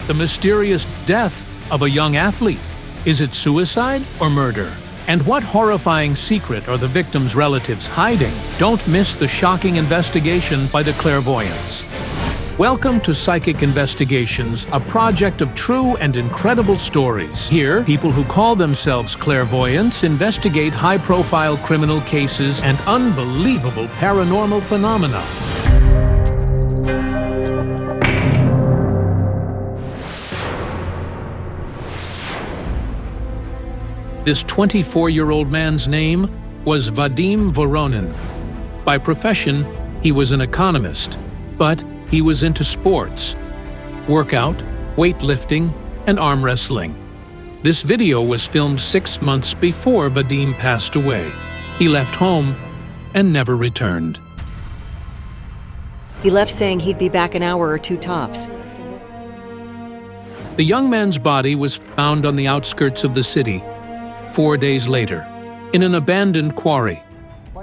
The mysterious death of a young athlete. Is it suicide or murder? And what horrifying secret are the victim's relatives hiding? Don't miss the shocking investigation by the clairvoyants. Welcome to Psychic Investigations, a project of true and incredible stories. Here, people who call themselves clairvoyants investigate high-profile criminal cases and unbelievable paranormal phenomena. This 24-year-old man's name was Vadim Voronin. By profession, he was an economist, but he was into sports, workout, weightlifting, and arm wrestling. This video was filmed 6 months before Vadim passed away. He left home and never returned. He left saying he'd be back an hour or two tops. The young man's body was found on the outskirts of the city 4 days later, in an abandoned quarry.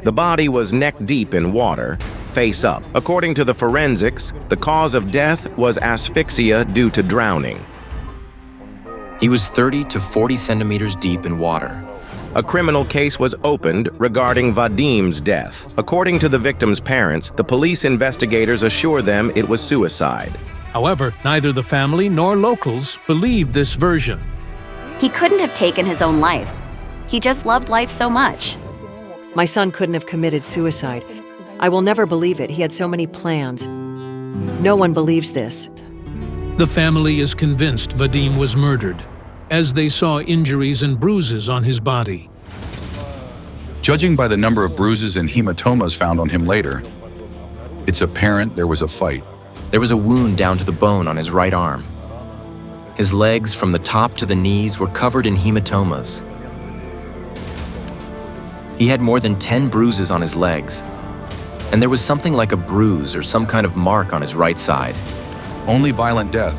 The body was neck-deep in water, face up. According to the forensics, the cause of death was asphyxia due to drowning. He was 30 to 40 centimeters deep in water. A criminal case was opened regarding Vadim's death. According to the victim's parents, the police investigators assure them it was suicide. However, neither the family nor locals believed this version. He couldn't have taken his own life. He just loved life so much. My son couldn't have committed suicide. I will never believe it. He had so many plans. No one believes this. The family is convinced Vadim was murdered, as they saw injuries and bruises on his body. Judging by the number of bruises and hematomas found on him later, it's apparent there was a fight. There was a wound down to the bone on his right arm. His legs from the top to the knees were covered in hematomas. He had more than 10 bruises on his legs, and there was something like a bruise or some kind of mark on his right side. Only violent death.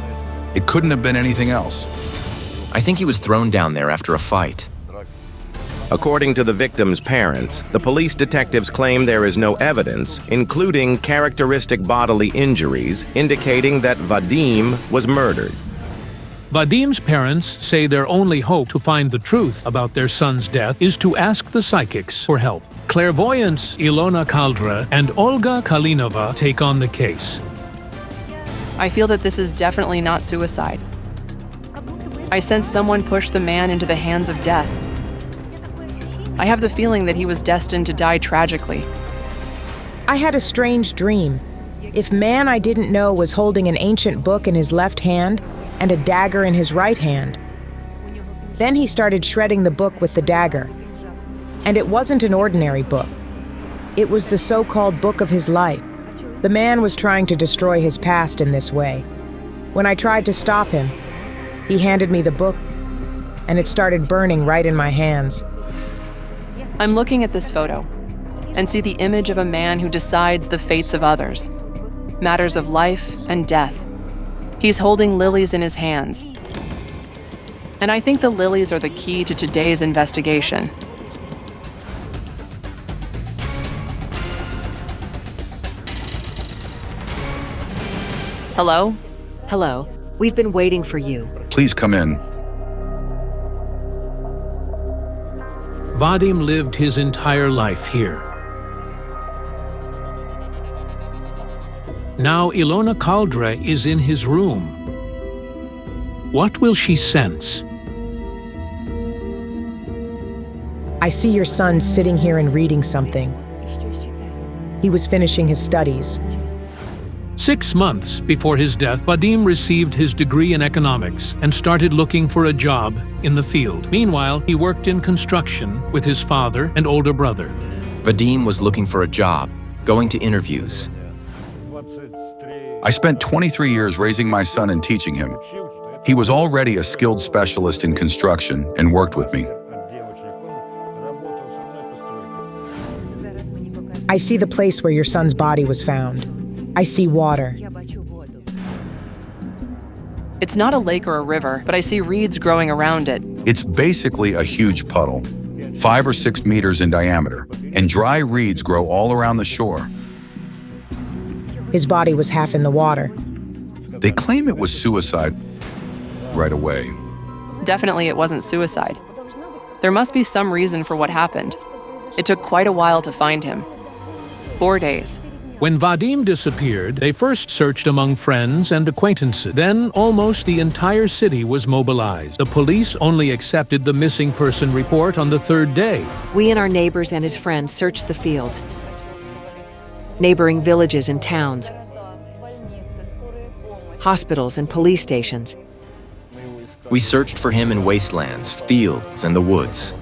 It couldn't have been anything else. I think he was thrown down there after a fight. According to the victim's parents, the police detectives claim there is no evidence, including characteristic bodily injuries, indicating that Vadim was murdered. Vadim's parents say their only hope to find the truth about their son's death is to ask the psychics for help. Clairvoyants Ilona Kaldra and Olga Kalinova take on the case. I feel that this is definitely not suicide. I sense someone pushed the man into the hands of death. I have the feeling that he was destined to die tragically. I had a strange dream. If man I didn't know was holding an ancient book in his left hand and a dagger in his right hand. Then he started shredding the book with the dagger. And it wasn't an ordinary book. It was the so-called book of his life. The man was trying to destroy his past in this way. When I tried to stop him, he handed me the book, and it started burning right in my hands. I'm looking at this photo and see the image of a man who decides the fates of others, matters of life and death. He's holding lilies in his hands. And I think the lilies are the key to today's investigation. Hello? Hello. We've been waiting for you. Please come in. Vadim lived his entire life here. Now Ilona Kaldra is in his room. What will she sense? I see your son sitting here and reading something. He was finishing his studies. 6 months before his death, Vadim received his degree in economics and started looking for a job in the field. Meanwhile, he worked in construction with his father and older brother. Vadim was looking for a job, going to interviews. I spent 23 years raising my son and teaching him. He was already a skilled specialist in construction and worked with me. I see the place where your son's body was found. I see water. It's not a lake or a river, but I see reeds growing around it. It's basically a huge puddle, 5 or 6 meters in diameter, and dry reeds grow all around the shore. His body was half in the water. They claim it was suicide, right away. Definitely it wasn't suicide. There must be some reason for what happened. It took quite a while to find him. 4 days. When Vadim disappeared, they first searched among friends and acquaintances. Then almost the entire city was mobilized. The police only accepted the missing person report on the third day. We and our neighbors and his friends searched the fields, neighboring villages and towns, hospitals and police stations. We searched for him in wastelands, fields, and the woods.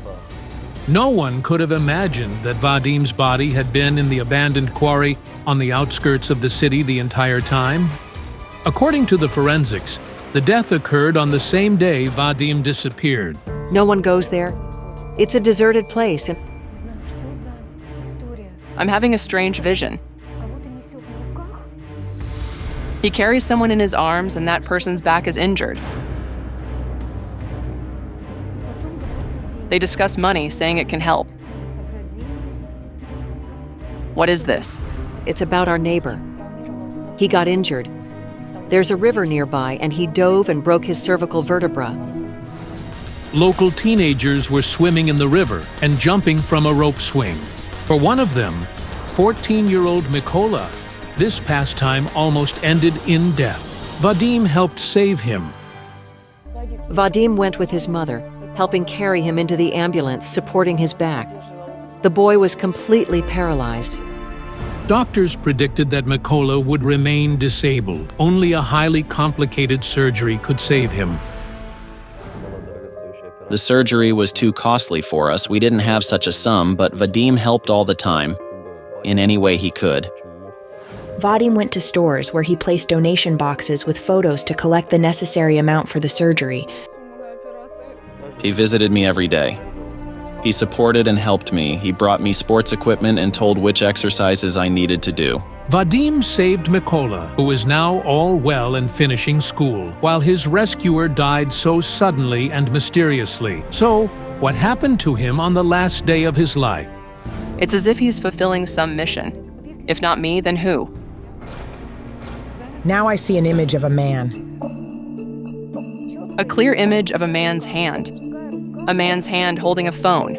No one could have imagined that Vadim's body had been in the abandoned quarry on the outskirts of the city the entire time. According to the forensics, the death occurred on the same day Vadim disappeared. No one goes there. It's a deserted place, and I'm having a strange vision. He carries someone in his arms and that person's back is injured. They discuss money, saying it can help. What is this? it's about our neighbor. He got injured. There's a river nearby, and he dove and broke his cervical vertebra. Local teenagers were swimming in the river and jumping from a rope swing. For one of them, 14-year-old Mikola, this pastime almost ended in death. Vadim helped save him. Vadim went with his mother, helping carry him into the ambulance, supporting his back. The boy was completely paralyzed. Doctors predicted that Mikola would remain disabled. Only a highly complicated surgery could save him. The surgery was too costly for us. We didn't have such a sum, but Vadim helped all the time, in any way he could. Vadim went to stores where he placed donation boxes with photos to collect the necessary amount for the surgery. He visited me every day. He supported and helped me. He brought me sports equipment and told which exercises I needed to do. Vadim saved Mikola, who is now all well and finishing school, while his rescuer died so suddenly and mysteriously. So, what happened to him on the last day of his life? It's as if he's fulfilling some mission. If not me, then who? Now I see an image of a man. A clear image of a man's hand. A man's hand holding a phone.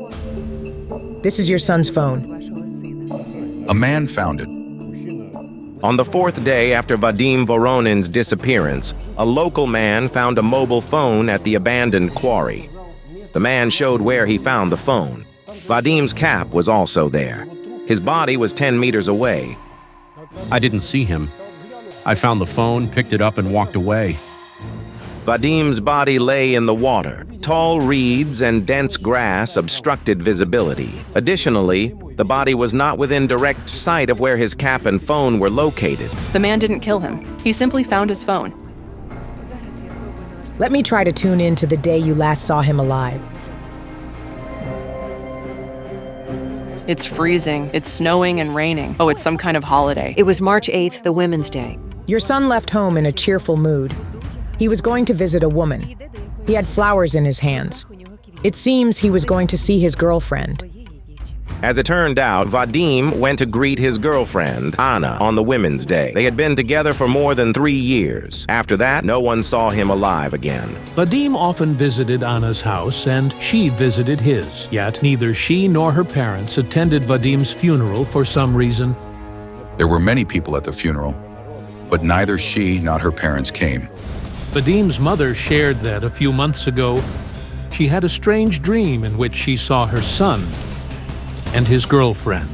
This is your son's phone. A man found it. On the fourth day after Vadim Voronin's disappearance, a local man found a mobile phone at the abandoned quarry. The man showed where he found the phone. Vadim's cap was also there. His body was 10 meters away. I didn't see him. I found the phone, picked it up, and walked away. Vadim's body lay in the water. Tall reeds and dense grass obstructed visibility. Additionally, the body was not within direct sight of where his cap and phone were located. The man didn't kill him. He simply found his phone. Let me try to tune in to the day you last saw him alive. It's freezing, it's snowing and raining. Oh, it's some kind of holiday. It was March 8th, the Women's Day. Your son left home in a cheerful mood. He was going to visit a woman. He had flowers in his hands. It seems he was going to see his girlfriend. As it turned out, Vadim went to greet his girlfriend, Anna, on the Women's Day. They had been together for more than 3 years. After that, no one saw him alive again. Vadim often visited Anna's house, and she visited his. Yet neither she nor her parents attended Vadim's funeral for some reason. There were many people at the funeral, but neither she nor her parents came. Vadim's mother shared that a few months ago, she had a strange dream in which she saw her son and his girlfriend.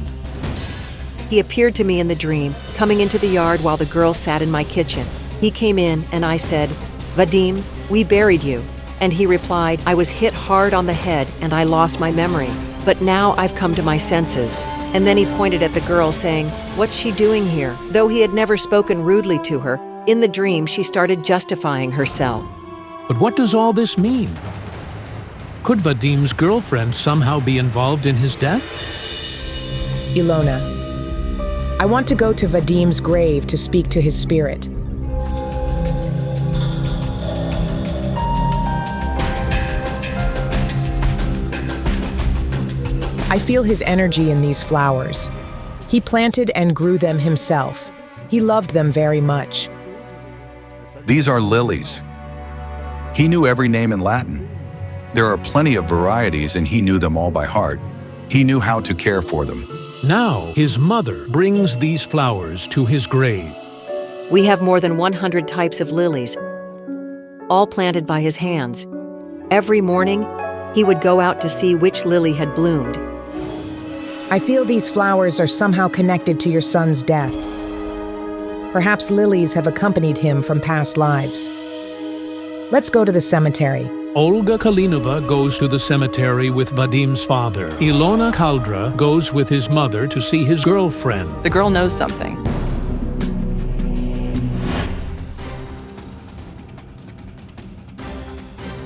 He appeared to me in the dream, coming into the yard while the girl sat in my kitchen. He came in, and I said, "Vadim, we buried you." And he replied, "I was hit hard on the head, and I lost my memory. But now I've come to my senses." And then he pointed at the girl, saying, "What's she doing here?" Though he had never spoken rudely to her, in the dream she started justifying herself. But what does all this mean? Could Vadim's girlfriend somehow be involved in his death? Ilona, I want to go to Vadim's grave to speak to his spirit. I feel his energy in these flowers. He planted and grew them himself. He loved them very much. These are lilies. He knew every name in Latin. There are plenty of varieties and he knew them all by heart. He knew how to care for them. Now, his mother brings these flowers to his grave. We have more than 100 types of lilies, all planted by his hands. Every morning, he would go out to see which lily had bloomed. I feel these flowers are somehow connected to your son's death. Perhaps lilies have accompanied him from past lives. Let's go to the cemetery. Olga Kalinova goes to the cemetery with Vadim's father. Ilona Kaldra goes with his mother to see his girlfriend. The girl knows something.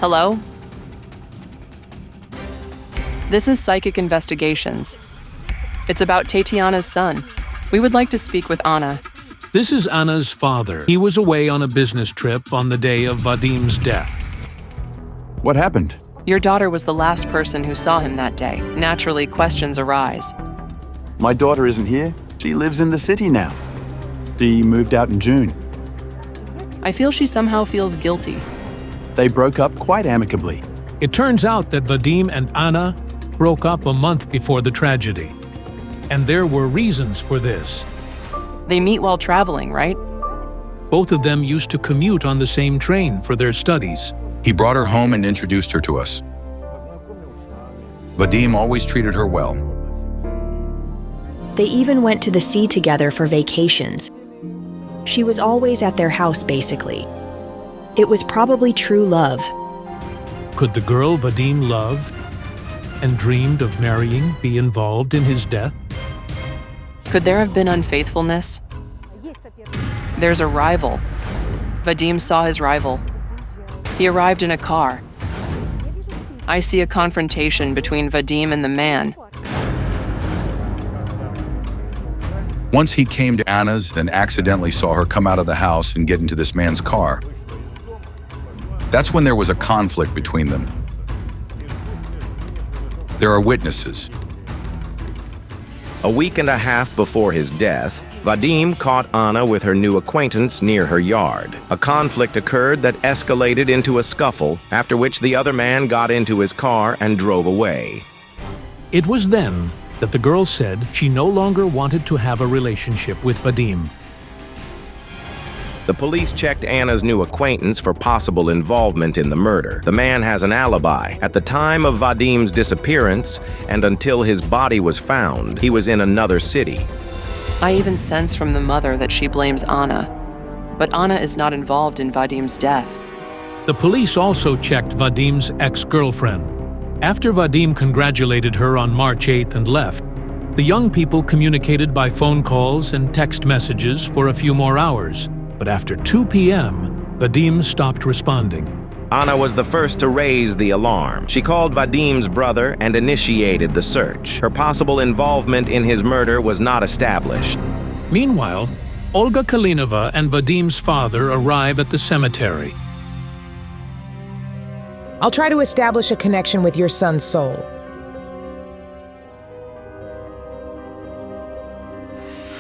Hello? This is Psychic Investigations. It's about Tatyana's son. We would like to speak with Anna. This is Anna's father. He was away on a business trip on the day of Vadim's death. What happened? Your daughter was the last person who saw him that day. Naturally, questions arise. My daughter isn't here. She lives in the city now. She moved out in June. I feel she somehow feels guilty. They broke up quite amicably. It turns out that Vadim and Anna broke up a month before the tragedy. And there were reasons for this. They meet while traveling, right? Both of them used to commute on the same train for their studies. He brought her home and introduced her to us. Vadim always treated her well. They even went to the sea together for vacations. She was always at their house, basically. It was probably true love. Could the girl Vadim loved and dreamed of marrying be involved in his death? Could there have been unfaithfulness? There's a rival. Vadim saw his rival. He arrived in a car. I see a confrontation between Vadim and the man. Once he came to Anna's and accidentally saw her come out of the house and get into this man's car. That's when there was a conflict between them. There are witnesses. A week and a half before his death, Vadim caught Anna with her new acquaintance near her yard. A conflict occurred that escalated into a scuffle, after which the other man got into his car and drove away. It was then that the girl said she no longer wanted to have a relationship with Vadim. The police checked Anna's new acquaintance for possible involvement in the murder. The man has an alibi. At the time of Vadim's disappearance, and until his body was found, he was in another city. I even sense from the mother that she blames Anna. But Anna is not involved in Vadim's death. The police also checked Vadim's ex-girlfriend. After Vadim congratulated her on March 8th and left, the young people communicated by phone calls and text messages for a few more hours. But after 2 p.m., Vadim stopped responding. Anna was the first to raise the alarm. She called Vadim's brother and initiated the search. Her possible involvement in his murder was not established. Meanwhile, Olga Kalinova and Vadim's father arrive at the cemetery. I'll try to establish a connection with your son's soul.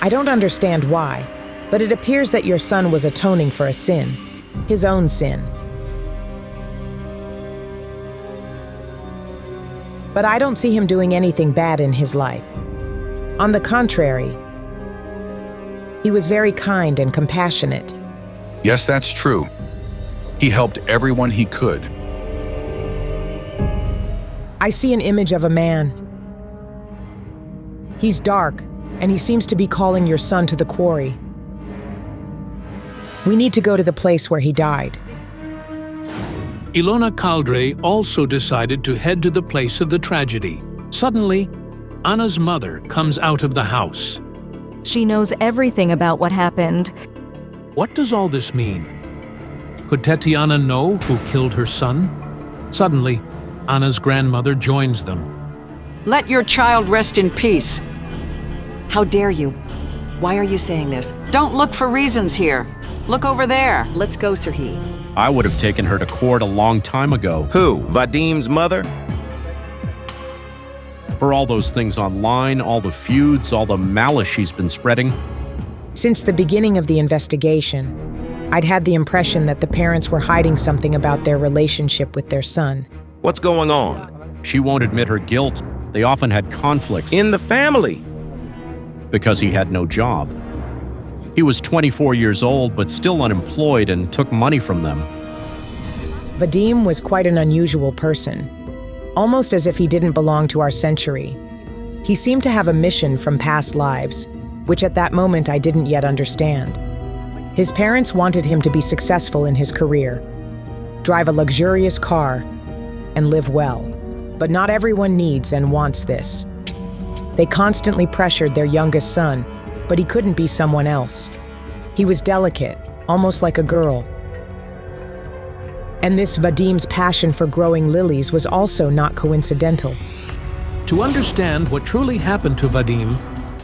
I don't understand why, but it appears that your son was atoning for a sin, his own sin. But I don't see him doing anything bad in his life. On the contrary, he was very kind and compassionate. Yes, that's true. He helped everyone he could. I see an image of a man. He's dark, and he seems to be calling your son to the quarry. We need to go to the place where he died. Ilona Kaldre also decided to head to the place of the tragedy. Suddenly, Anna's mother comes out of the house. She knows everything about what happened. What does all this mean? Could Tatyana know who killed her son? Suddenly, Anna's grandmother joins them. Let your child rest in peace. How dare you? Why are you saying this? Don't look for reasons here. Look over there. Let's go, Serhi. I would have taken her to court a long time ago. Who? Vadim's mother? For all those things online, all the feuds, all the malice she's been spreading. Since the beginning of the investigation, I'd had the impression that the parents were hiding something about their relationship with their son. What's going on? She won't admit her guilt. They often had conflicts. In the family? Because he had no job. He was 24 years old, but still unemployed and took money from them. Vadim was quite an unusual person, almost as if he didn't belong to our century. He seemed to have a mission from past lives, which at that moment I didn't yet understand. His parents wanted him to be successful in his career, drive a luxurious car, and live well. But not everyone needs and wants this. They constantly pressured their youngest son, but he couldn't be someone else. He was delicate, almost like a girl. And this Vadim's passion for growing lilies was also not coincidental. To understand what truly happened to Vadim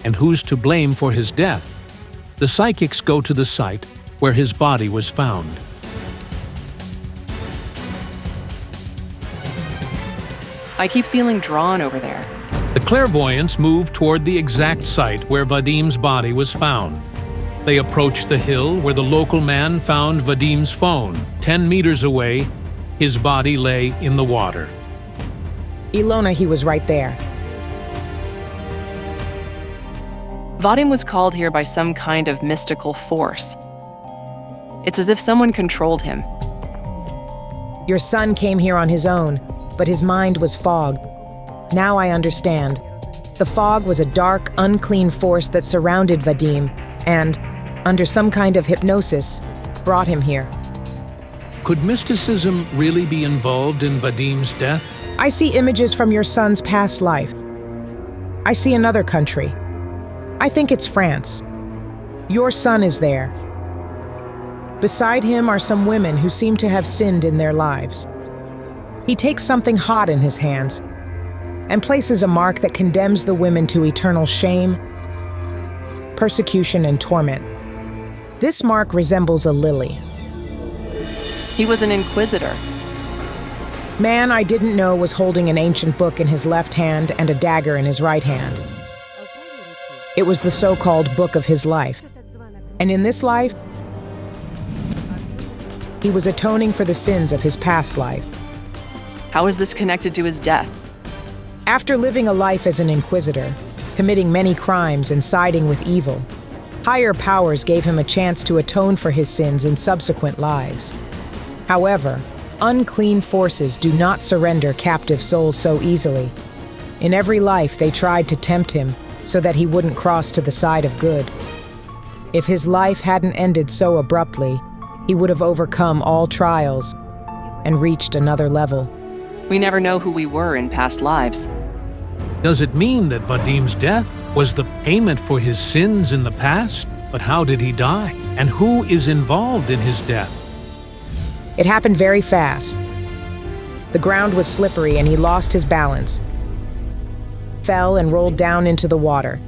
and who's to blame for his death, the psychics go to the site where his body was found. I keep feeling drawn over there. The clairvoyants move toward the exact site where Vadim's body was found. They approach the hill where the local man found Vadim's phone. 10 meters away, his body lay in the water. Ilona, he was right there. Vadim was called here by some kind of mystical force. It's as if someone controlled him. Your son came here on his own, but his mind was fogged. Now I understand. The fog was a dark, unclean force that surrounded Vadim and, under some kind of hypnosis, brought him here. Could mysticism really be involved in Vadim's death? I see images from your son's past life. I see another country. I think it's France. Your son is there. Beside him are some women who seem to have sinned in their lives. He takes something hot in his hands and places a mark that condemns the women to eternal shame, persecution, and torment. This mark resembles a lily. He was an inquisitor. Man I didn't know was holding an ancient book in his left hand and a dagger in his right hand. It was the so-called book of his life. And in this life, he was atoning for the sins of his past life. How is this connected to his death? After living a life as an inquisitor, committing many crimes and siding with evil, higher powers gave him a chance to atone for his sins in subsequent lives. However, unclean forces do not surrender captive souls so easily. In every life, they tried to tempt him so that he wouldn't cross to the side of good. If his life hadn't ended so abruptly, he would have overcome all trials and reached another level. We never know who we were in past lives. Does it mean that Vadim's death was the payment for his sins in the past? But how did he die? And who is involved in his death? It happened very fast. The ground was slippery and he lost his balance, fell and rolled down into the water.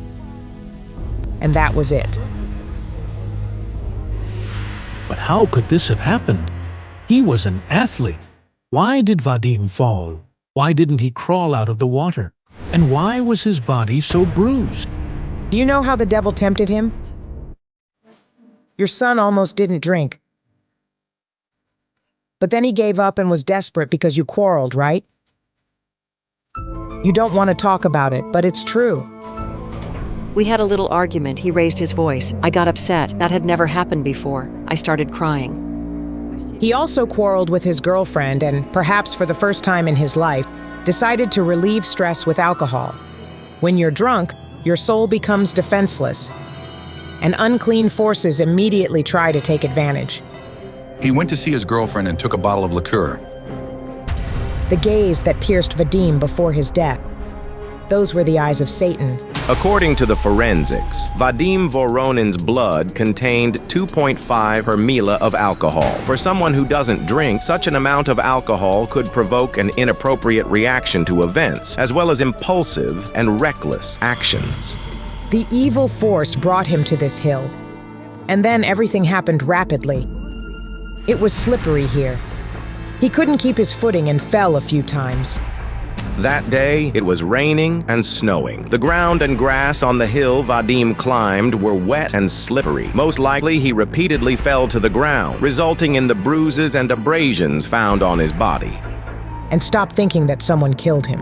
And that was it. But how could this have happened? He was an athlete. Why did Vadim fall? Why didn't he crawl out of the water? And why was his body so bruised? Do you know how the devil tempted him? Your son almost didn't drink. But then he gave up and was desperate because you quarreled, right? You don't want to talk about it, but it's true. We had a little argument. He raised his voice. I got upset. That had never happened before. I started crying. He also quarreled with his girlfriend and, perhaps for the first time in his life, decided to relieve stress with alcohol. When you're drunk, your soul becomes defenseless, and unclean forces immediately try to take advantage. He went to see his girlfriend and took a bottle of liqueur. The gaze that pierced Vadim before his death, those were the eyes of Satan. According to the forensics, Vadim Voronin's blood contained 2.5 promille of alcohol. For someone who doesn't drink, such an amount of alcohol could provoke an inappropriate reaction to events, as well as impulsive and reckless actions. The evil force brought him to this hill, and then everything happened rapidly. It was slippery here. He couldn't keep his footing and fell a few times. That day, it was raining and snowing. The ground and grass on the hill Vadim climbed were wet and slippery. Most likely, he repeatedly fell to the ground, resulting in the bruises and abrasions found on his body. And stop thinking that someone killed him.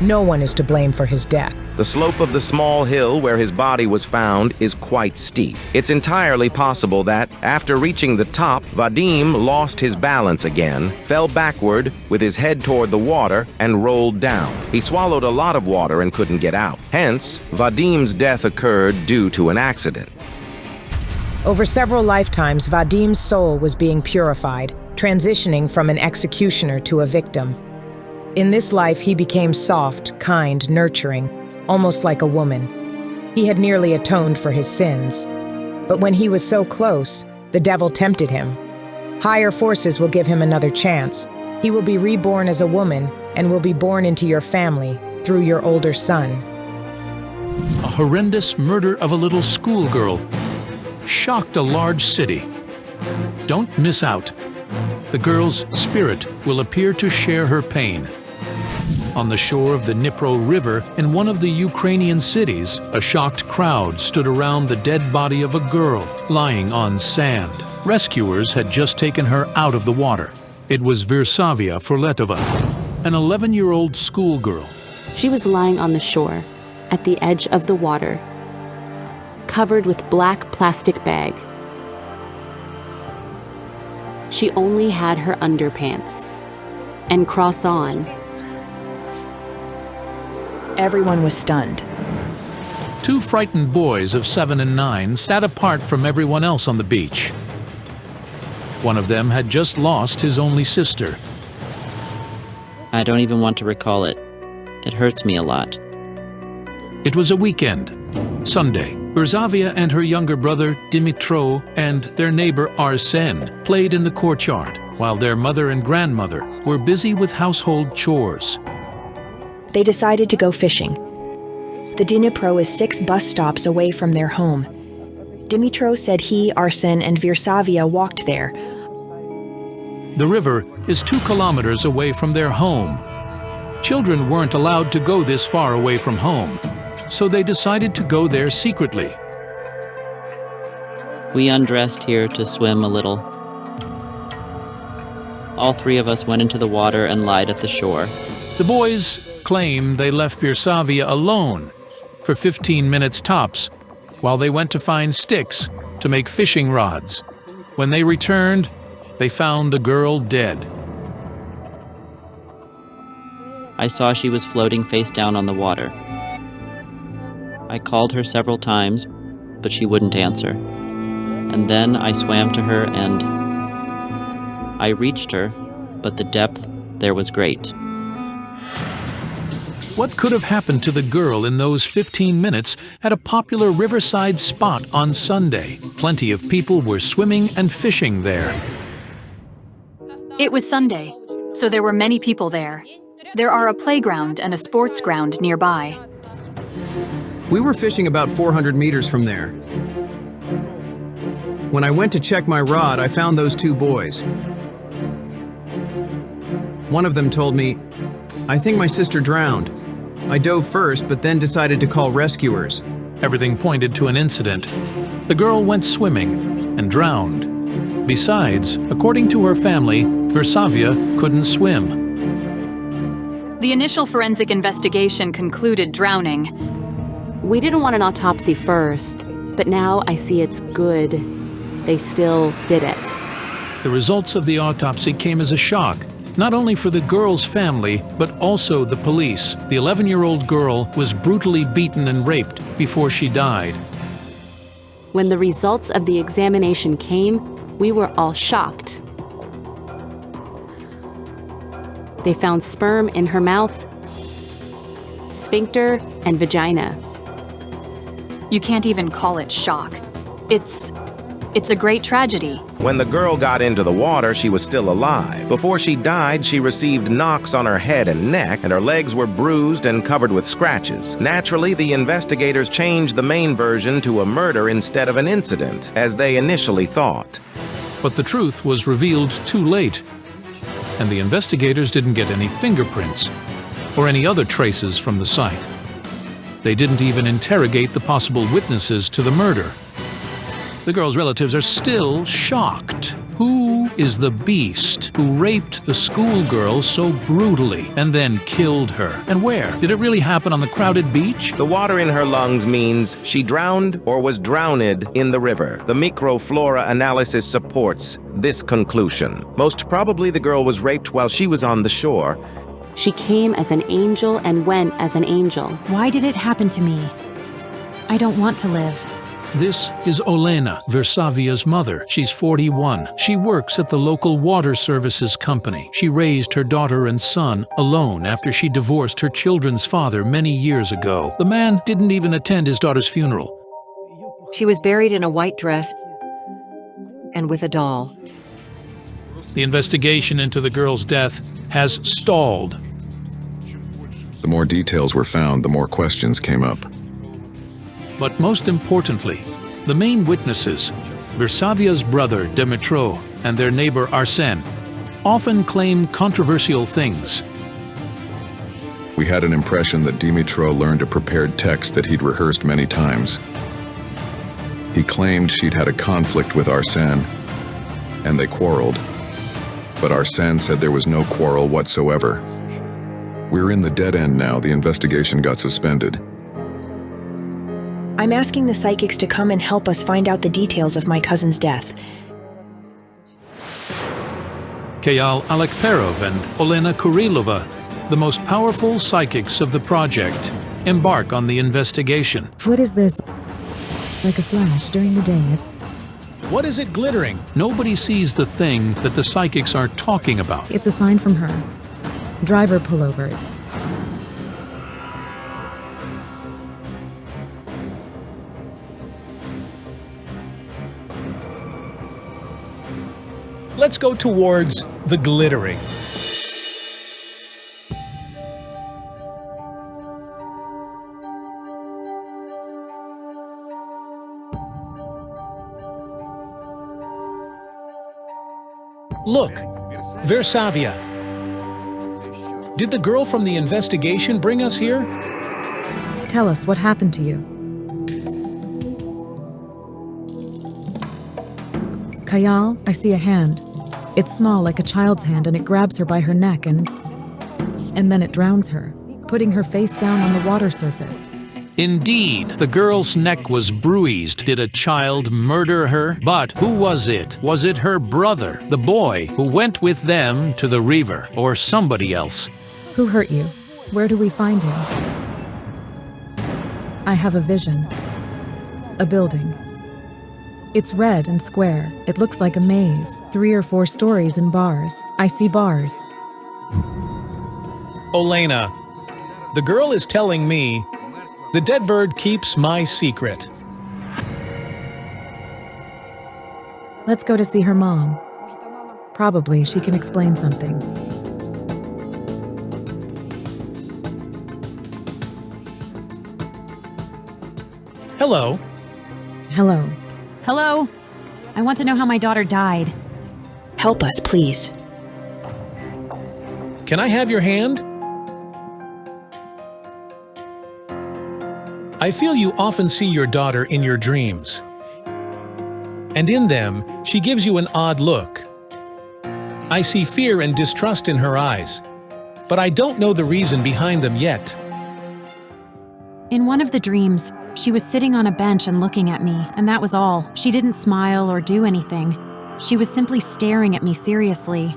No one is to blame for his death. The slope of the small hill where his body was found is quite steep. It's entirely possible that, after reaching the top, Vadim lost his balance again, fell backward with his head toward the water, and rolled down. He swallowed a lot of water and couldn't get out. Hence, Vadim's death occurred due to an accident. Over several lifetimes, Vadim's soul was being purified, transitioning from an executioner to a victim. In this life, he became soft, kind, nurturing, almost like a woman. He had nearly atoned for his sins. But when he was so close, the devil tempted him. Higher forces will give him another chance. He will be reborn as a woman and will be born into your family through your older son. A horrendous murder of a little schoolgirl shocked a large city. Don't miss out. The girl's spirit will appear to share her pain. On the shore of the Dnipro River in one of the Ukrainian cities, a shocked crowd stood around the dead body of a girl lying on sand. Rescuers had just taken her out of the water. It was Versavia Forletova, an 11-year-old schoolgirl. She was lying on the shore, at the edge of the water, covered with black plastic bag. She only had her underpants and cross-on. Everyone was stunned. Two frightened boys of 7 and 9 sat apart from everyone else on the beach. One of them had just lost his only sister. I don't even want to recall it. It hurts me a lot. It was a weekend, Sunday. Versavia and her younger brother Dimitro and their neighbor Arsen played in the courtyard, while their mother and grandmother were busy with household chores. They decided to go fishing. The Dnipro is 6 bus stops away from their home. Dimitro said he, Arsen, and Versavia walked there. The river is 2 kilometers away from their home. Children weren't allowed to go this far away from home, so they decided to go there secretly. We undressed here to swim a little. All 3 of us went into the water and lied at the shore. The boys claim they left Versavia alone for 15 minutes tops while they went to find sticks to make fishing rods. When they returned, they found the girl dead. I saw she was floating face down on the water. I called her several times, but she wouldn't answer. And then I swam to her and I reached her, but the depth there was great. What could have happened to the girl in those 15 minutes at a popular riverside spot on Sunday? Plenty of people were swimming and fishing there. It was Sunday, so there were many people there. There are a playground and a sports ground nearby. We were fishing about 400 meters from there. When I went to check my rod, I found those 2 boys. One of them told me, "I think my sister drowned. I dove first, but then decided to call rescuers." Everything pointed to an incident. The girl went swimming and drowned. Besides, according to her family, Versavia couldn't swim. The initial forensic investigation concluded drowning. We didn't want an autopsy first, but now I see it's good. They still did it. The results of the autopsy came as a shock, not only for the girl's family, but also the police. The 11-year-old girl was brutally beaten and raped before she died. When the results of the examination came, we were all shocked. They found sperm in her mouth, sphincter, and vagina. You can't even call it shock. It's a great tragedy. When the girl got into the water, she was still alive. Before she died, she received knocks on her head and neck, and her legs were bruised and covered with scratches. Naturally, the investigators changed the main version to a murder instead of an incident, as they initially thought. But the truth was revealed too late, and the investigators didn't get any fingerprints. or any other traces from the site. They didn't even interrogate the possible witnesses to the murder. The girl's relatives are still shocked. Who is the beast who raped the schoolgirl so brutally and then killed her? And where? Did it really happen on the crowded beach? The water in her lungs means she drowned or was drowned in the river. The microflora analysis supports this conclusion. Most probably the girl was raped while she was on the shore. She came as an angel and went as an angel. Why did it happen to me? I don't want to live. This is Olena, Versavia's mother. She's 41. She works at the local water services company. She raised her daughter and son alone after she divorced her children's father many years ago. The man didn't even attend his daughter's funeral. She was buried in a white dress and with a doll. The investigation into the girl's death has stalled. The more details were found, the more questions came up. But most importantly, the main witnesses, Versavia's brother Dimitro and their neighbor Arsène, often claim controversial things. We had an impression that Dimitro learned a prepared text that he'd rehearsed many times. He claimed she'd had a conflict with Arsène, and they quarreled. But Arsène said there was no quarrel whatsoever. We're in the dead end now. The investigation got suspended. I'm asking the psychics to come and help us find out the details of my cousin's death. Kayal Alekperov and Olena Kurilova, the most powerful psychics of the project, embark on the investigation. What is this? Like a flash during the day. What is it glittering? Nobody sees the thing that the psychics are talking about. It's a sign from her. Driver, pull over. Let's go towards the glittering. Look, Versavia. Did the girl from the investigation bring us here? Tell us what happened to you. Kayal, I see a hand. It's small like a child's hand and it grabs her by her neck and then it drowns her, putting her face down on the water surface. Indeed, the girl's neck was bruised. Did a child murder her? But who was it? Was it her brother, the boy, who went with them to the river, or somebody else? Who hurt you? Where do we find him? I have a vision. A building. It's red and square. It looks like a maze. 3 or 4 stories and bars. I see bars. Olena, the girl is telling me the dead bird keeps my secret. Let's go to see her mom. Probably she can explain something. Hello. Hello. Hello? I want to know how my daughter died. Help us, please. Can I have your hand? I feel you often see your daughter in your dreams. And in them, she gives you an odd look. I see fear and distrust in her eyes, but I don't know the reason behind them yet. In one of the dreams, she was sitting on a bench and looking at me, and that was all. She didn't smile or do anything. She was simply staring at me seriously.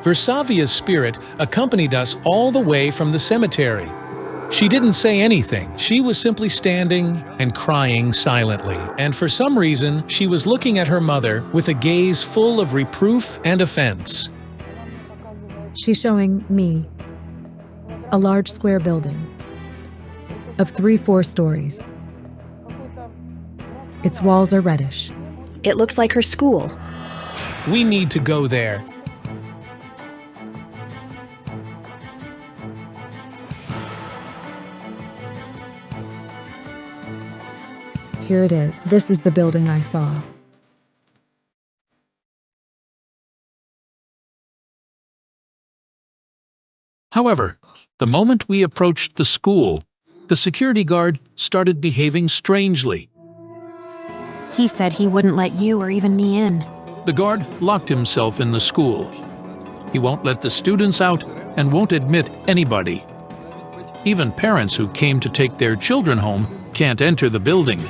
Versavia's spirit accompanied us all the way from the cemetery. She didn't say anything. She was simply standing and crying silently. And for some reason, she was looking at her mother with a gaze full of reproof and offense. She's showing me a large square building of 3-4 stories. Its walls are reddish. It looks like her school. We need to go there. Here it is. This is the building I saw. However, the moment we approached the school, the security guard started behaving strangely. He said he wouldn't let you or even me in. The guard locked himself in the school. He won't let the students out and won't admit anybody. Even parents who came to take their children home can't enter the building.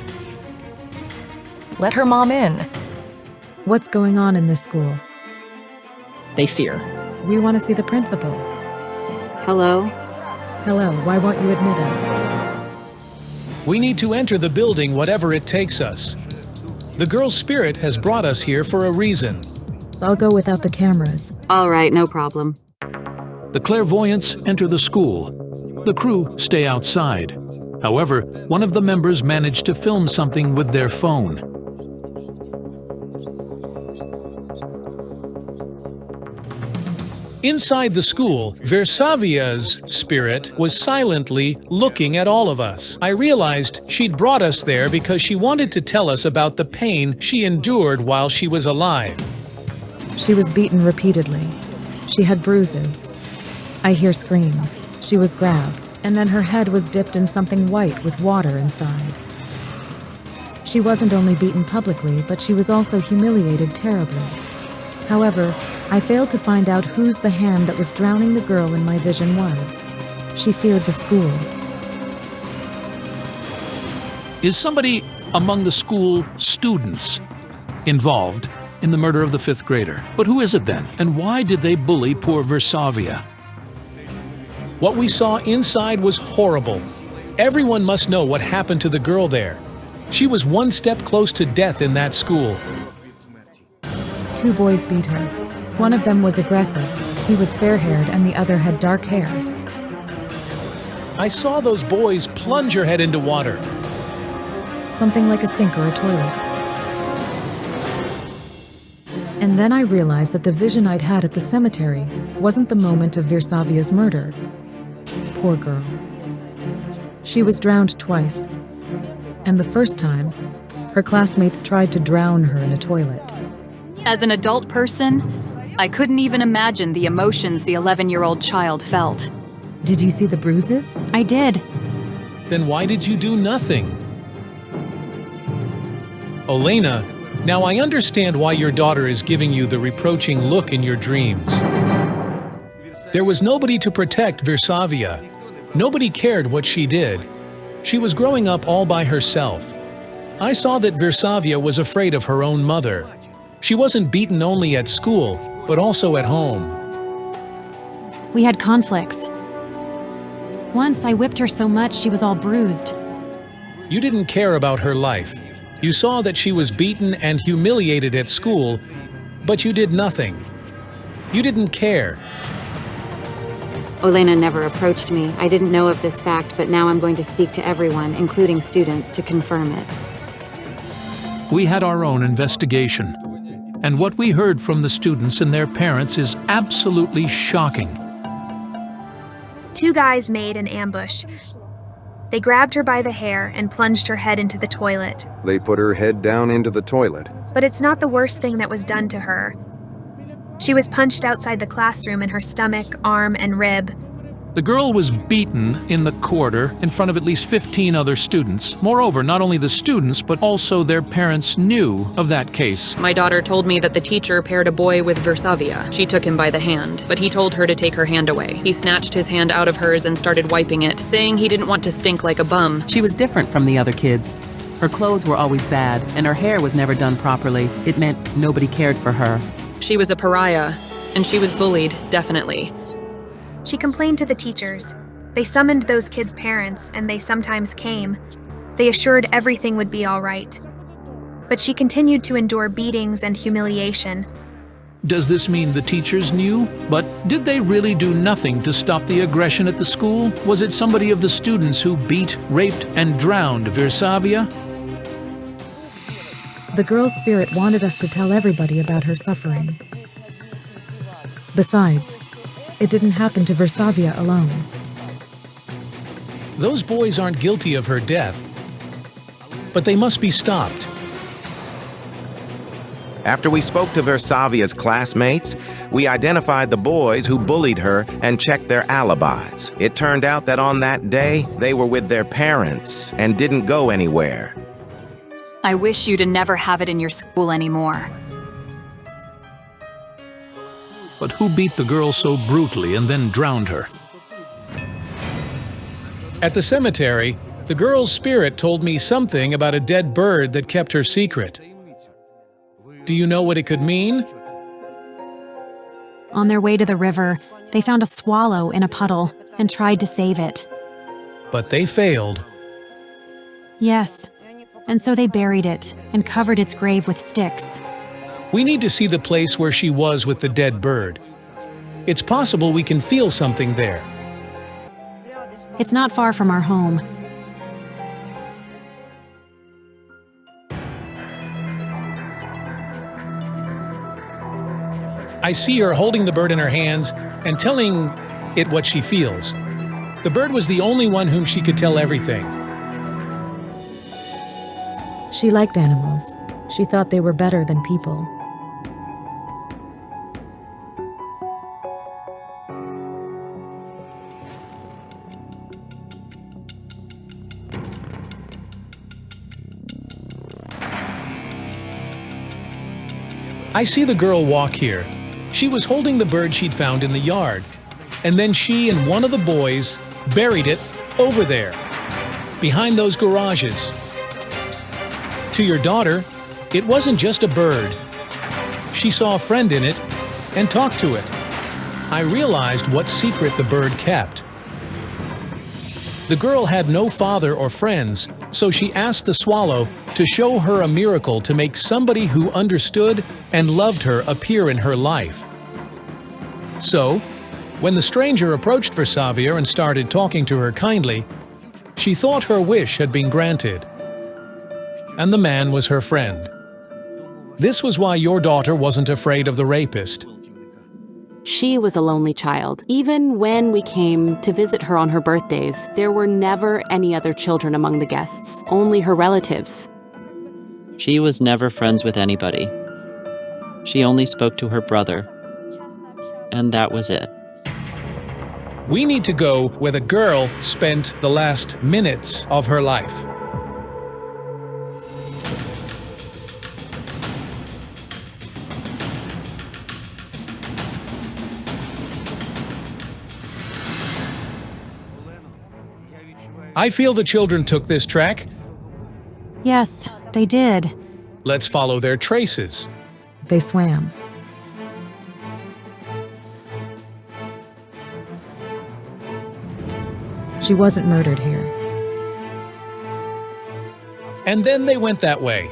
Let her mom in. What's going on in this school? They fear. We want to see the principal. Hello? Hello, why won't you admit us? We need to enter the building whatever it takes us. The girl's spirit has brought us here for a reason. I'll go without the cameras. All right, no problem. The clairvoyants enter the school. The crew stay outside. However, one of the members managed to film something with their phone. Inside the school, Versavia's spirit was silently looking at all of us. I realized she'd brought us there because she wanted to tell us about the pain she endured while she was alive. She was beaten repeatedly. She had bruises. I hear screams. She was grabbed, and then her head was dipped in something white with water inside. She wasn't only beaten publicly, but she was also humiliated terribly. However, I failed to find out whose the hand that was drowning the girl in my vision was. She feared the school. Is somebody among the school students involved in the murder of the 5th grader? But who is it then? And why did they bully poor Versavia? What we saw inside was horrible. Everyone must know what happened to the girl there. She was one step close to death in that school. 2 boys beat her. One of them was aggressive. He was fair-haired and the other had dark hair. I saw those boys plunge her head into water. Something like a sink or a toilet. And then I realized that the vision I'd had at the cemetery wasn't the moment of Versavia's murder. Poor girl. She was drowned twice. And the first time, her classmates tried to drown her in a toilet. As an adult person, I couldn't even imagine the emotions the 11-year-old child felt. Did you see the bruises? I did. Then why did you do nothing? Olena, now I understand why your daughter is giving you the reproaching look in your dreams. There was nobody to protect Versavia. Nobody cared what she did. She was growing up all by herself. I saw that Versavia was afraid of her own mother. She wasn't beaten only at school, but also at home. We had conflicts. Once I whipped her so much she was all bruised. You didn't care about her life. You saw that she was beaten and humiliated at school, but you did nothing. You didn't care. Olena never approached me. I didn't know of this fact, but now I'm going to speak to everyone, including students, to confirm it. We had our own investigation, and what we heard from the students and their parents is absolutely shocking. 2 guys made an ambush. They grabbed her by the hair and plunged her head into the toilet. They put her head down into the toilet. But it's not the worst thing that was done to her. She was punched outside the classroom in her stomach, arm, and rib. The girl was beaten in the corridor in front of at least 15 other students. Moreover, not only the students, but also their parents knew of that case. My daughter told me that the teacher paired a boy with Versavia. She took him by the hand, but he told her to take her hand away. He snatched his hand out of hers and started wiping it, saying he didn't want to stink like a bum. She was different from the other kids. Her clothes were always bad, and her hair was never done properly. It meant nobody cared for her. She was a pariah, and she was bullied, definitely. She complained to the teachers. They summoned those kids' parents, and they sometimes came. They assured everything would be all right. But she continued to endure beatings and humiliation. Does this mean the teachers knew? But did they really do nothing to stop the aggression at the school? Was it somebody of the students who beat, raped, and drowned Versavia? The girl's spirit wanted us to tell everybody about her suffering. Besides, it didn't happen to Versavia alone. Those boys aren't guilty of her death, but they must be stopped. After we spoke to Versavia's classmates, we identified the boys who bullied her and checked their alibis. It turned out that on that day, they were with their parents and didn't go anywhere. I wish you to never have it in your school anymore. But who beat the girl so brutally and then drowned her? At the cemetery, the girl's spirit told me something about a dead bird that kept her secret. Do you know what it could mean? On their way to the river, they found a swallow in a puddle and tried to save it. But they failed. Yes, and so they buried it and covered its grave with sticks. We need to see the place where she was with the dead bird. It's possible we can feel something there. It's not far from our home. I see her holding the bird in her hands and telling it what she feels. The bird was the only one whom she could tell everything. She liked animals. She thought they were better than people. I see the girl walk here. She was holding the bird she'd found in the yard, and then she and one of the boys buried it over there, behind those garages. To your daughter, it wasn't just a bird. She saw a friend in it and talked to it. I realized what secret the bird kept. The girl had no father or friends, so she asked the swallow to show her a miracle to make somebody who understood and loved her appear in her life. So, when the stranger approached Versavia and started talking to her kindly, she thought her wish had been granted. And the man was her friend. This was why your daughter wasn't afraid of the rapist. She was a lonely child. Even when we came to visit her on her birthdays, there were never any other children among the guests, only her relatives. She was never friends with anybody. She only spoke to her brother. And that was it. We need to go where the girl spent the last minutes of her life. I feel the children took this track. Yes, they did. Let's follow their traces. They swam. She wasn't murdered here. And then they went that way.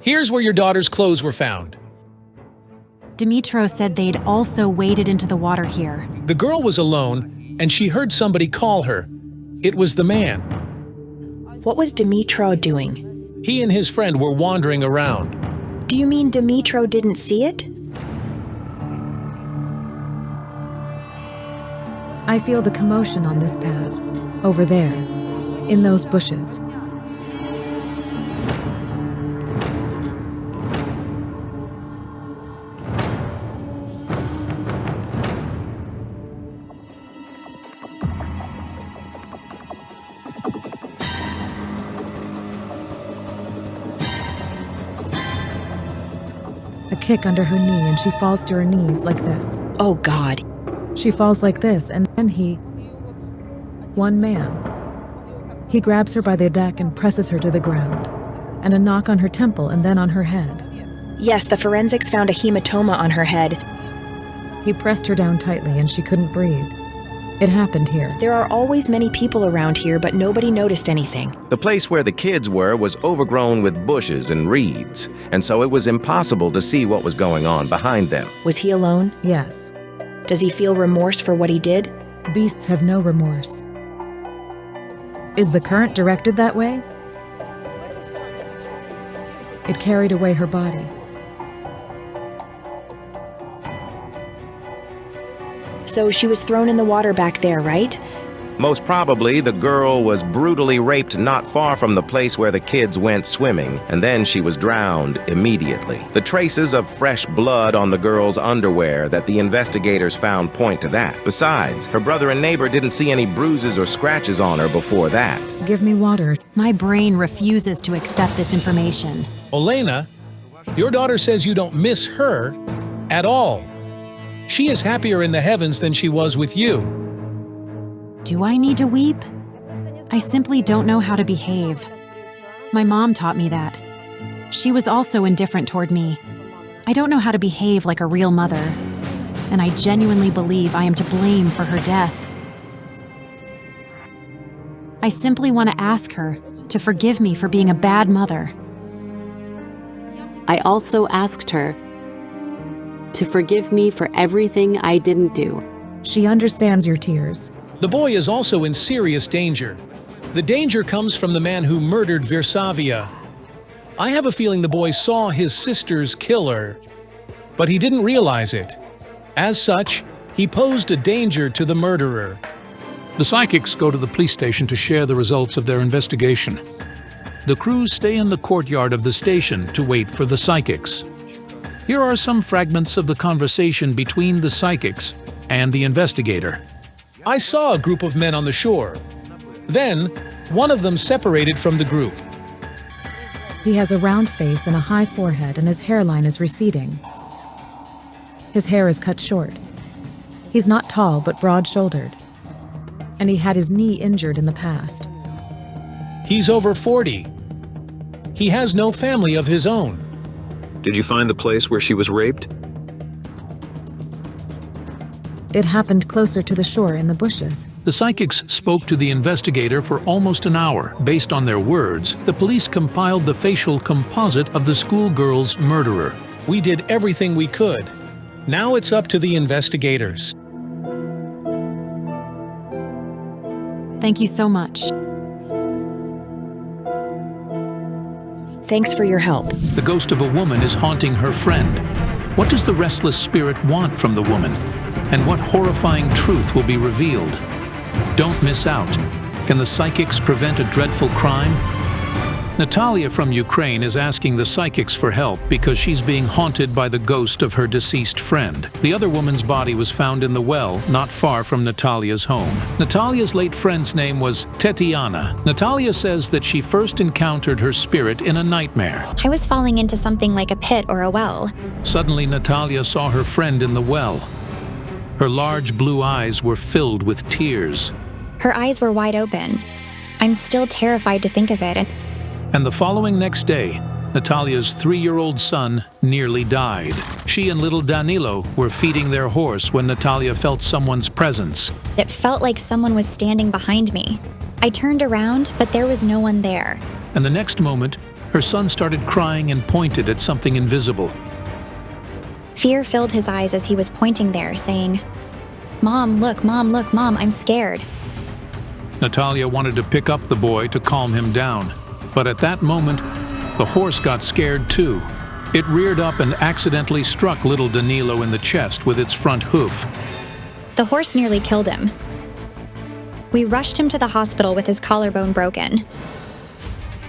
Here's where your daughter's clothes were found. Dimitro said they'd also waded into the water here. The girl was alone, and she heard somebody call her. It was the man. What was Dimitro doing? He and his friend were wandering around. Do you mean Dimitro didn't see it? I feel the commotion on this path, over there, in those bushes. A kick under her knee and she falls to her knees like this. Oh God. She falls like this and then one man. He grabs her by the neck and presses her to the ground. And a knock on her temple and then on her head. Yes, the forensics found a hematoma on her head. He pressed her down tightly and she couldn't breathe. It happened here. There are always many people around here, but nobody noticed anything. The place where the kids were was overgrown with bushes and reeds, and so it was impossible to see what was going on behind them. Was he alone? Yes. Does he feel remorse for what he did? Beasts have no remorse. Is the current directed that way? It carried away her body. So she was thrown in the water back there, right? Most probably, the girl was brutally raped not far from the place where the kids went swimming, and then she was drowned immediately. The traces of fresh blood on the girl's underwear that the investigators found point to that. Besides, her brother and neighbor didn't see any bruises or scratches on her before that. Give me water. My brain refuses to accept this information. Olena, your daughter says you don't miss her at all. She is happier in the heavens than she was with you. Do I need to weep? I simply don't know how to behave. My mom taught me that. She was also indifferent toward me. I don't know how to behave like a real mother, and I genuinely believe I am to blame for her death. I simply want to ask her to forgive me for being a bad mother. I also asked her to forgive me for everything I didn't do. She understands your tears. The boy is also in serious danger. The danger comes from the man who murdered Versavia. I have a feeling the boy saw his sister's killer, but he didn't realize it. As such, he posed a danger to the murderer. The psychics go to the police station to share the results of their investigation. The crews stay in the courtyard of the station to wait for the psychics. Here are some fragments of the conversation between the psychics and the investigator. I saw a group of men on the shore. Then, one of them separated from the group. He has a round face and a high forehead, and his hairline is receding. His hair is cut short. He's not tall, but broad-shouldered. And he had his knee injured in the past. He's over 40. He has no family of his own. Did you find the place where she was raped? It happened closer to the shore in the bushes. The psychics spoke to the investigator for almost an hour. Based on their words, the police compiled the facial composite of the schoolgirl's murderer. We did everything we could. Now it's up to the investigators. Thank you so much. Thanks for your help. The ghost of a woman is haunting her friend. What does the restless spirit want from the woman? And what horrifying truth will be revealed? Don't miss out. Can the psychics prevent a dreadful crime? Natalia from Ukraine is asking the psychics for help because she's being haunted by the ghost of her deceased friend. The other woman's body was found in the well not far from Natalia's home. Natalia's late friend's name was Tatyana. Natalia says that she first encountered her spirit in a nightmare. I was falling into something like a pit or a well. Suddenly, Natalia saw her friend in the well. Her large blue eyes were filled with tears. Her eyes were wide open. I'm still terrified to think of it. And the following next day, Natalia's 3-year-old son nearly died. She and little Danilo were feeding their horse when Natalia felt someone's presence. It felt like someone was standing behind me. I turned around, but there was no one there. And the next moment, her son started crying and pointed at something invisible. Fear filled his eyes as he was pointing there, saying, Mom, look, Mom, I'm scared. Natalia wanted to pick up the boy to calm him down, but at that moment, the horse got scared too. It reared up and accidentally struck little Danilo in the chest with its front hoof. The horse nearly killed him. We rushed him to the hospital with his collarbone broken.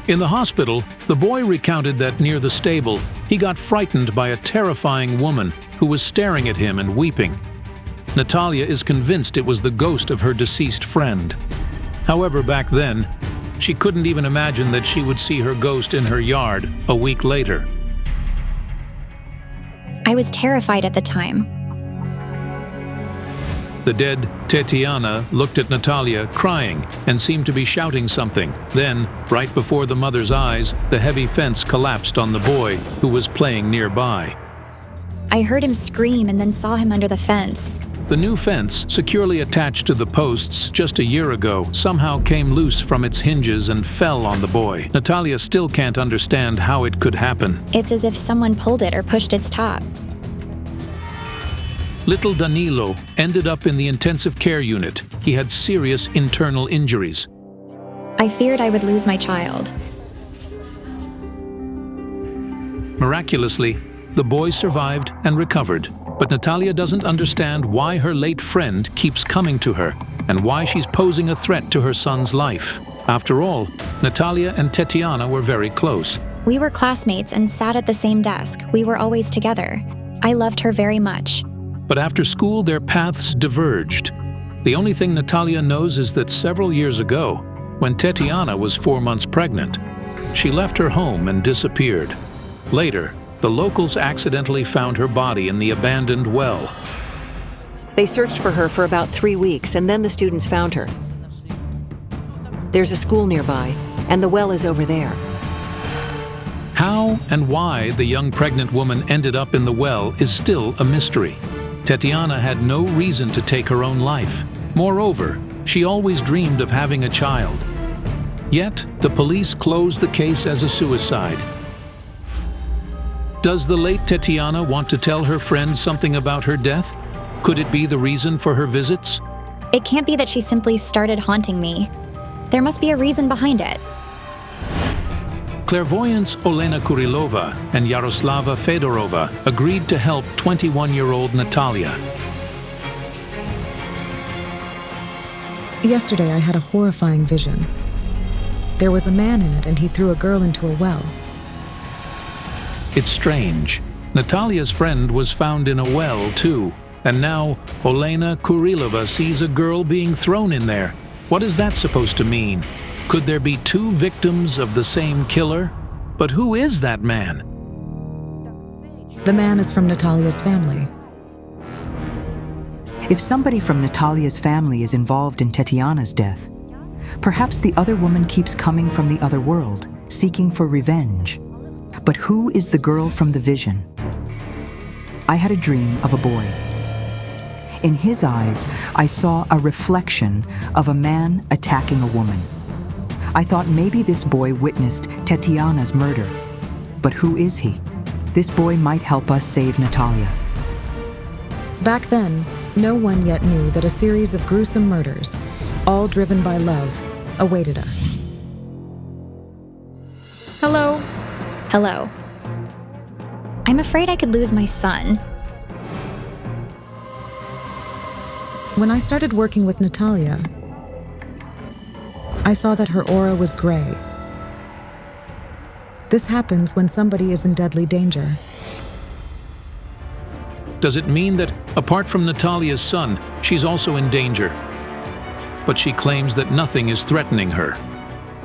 In the hospital, the boy recounted that near the stable, he got frightened by a terrifying woman who was staring at him and weeping. Natalia is convinced it was the ghost of her deceased friend. However, back then, she couldn't even imagine that she would see her ghost in her yard a week later. I was terrified at the time. The dead Tatyana looked at Natalia, crying, and seemed to be shouting something. Then, right before the mother's eyes, the heavy fence collapsed on the boy, who was playing nearby. I heard him scream and then saw him under the fence. The new fence, securely attached to the posts just a year ago, somehow came loose from its hinges and fell on the boy. Natalia still can't understand how it could happen. It's as if someone pulled it or pushed its top. Little Danilo ended up in the intensive care unit. He had serious internal injuries. I feared I would lose my child. Miraculously, the boy survived and recovered. But Natalia doesn't understand why her late friend keeps coming to her and why she's posing a threat to her son's life. After all, Natalia and Tatyana were very close. We were classmates and sat at the same desk. We were always together. I loved her very much. But after school, their paths diverged. The only thing Natalia knows is that several years ago, when Tatyana was 4 months pregnant, she left her home and disappeared. Later, the locals accidentally found her body in the abandoned well. They searched for her for about 3 weeks, and then the students found her. There's a school nearby, and the well is over there. How and why the young pregnant woman ended up in the well is still a mystery. Tatyana had no reason to take her own life. Moreover, she always dreamed of having a child. Yet, the police closed the case as a suicide. Does the late Tatyana want to tell her friend something about her death? Could it be the reason for her visits? It can't be that she simply started haunting me. There must be a reason behind it. Clairvoyants Olena Kurilova and Yaroslava Fedorova agreed to help 21-year-old Natalia. Yesterday I had a horrifying vision. There was a man in it and he threw a girl into a well. It's strange. Natalia's friend was found in a well too, and now Olena Kurilova sees a girl being thrown in there. What is that supposed to mean? Could there be 2 victims of the same killer? But who is that man? The man is from Natalia's family. If somebody from Natalia's family is involved in Tatyana's death, perhaps the other woman keeps coming from the other world, seeking for revenge. But who is the girl from the vision? I had a dream of a boy. In his eyes, I saw a reflection of a man attacking a woman. I thought maybe this boy witnessed Tatyana's murder. But who is he? This boy might help us save Natalia. Back then, no one yet knew that a series of gruesome murders, all driven by love, awaited us. Hello. Hello. I'm afraid I could lose my son. When I started working with Natalia, I saw that her aura was gray. This happens when somebody is in deadly danger. Does it mean that, apart from Natalia's son, she's also in danger? But she claims that nothing is threatening her.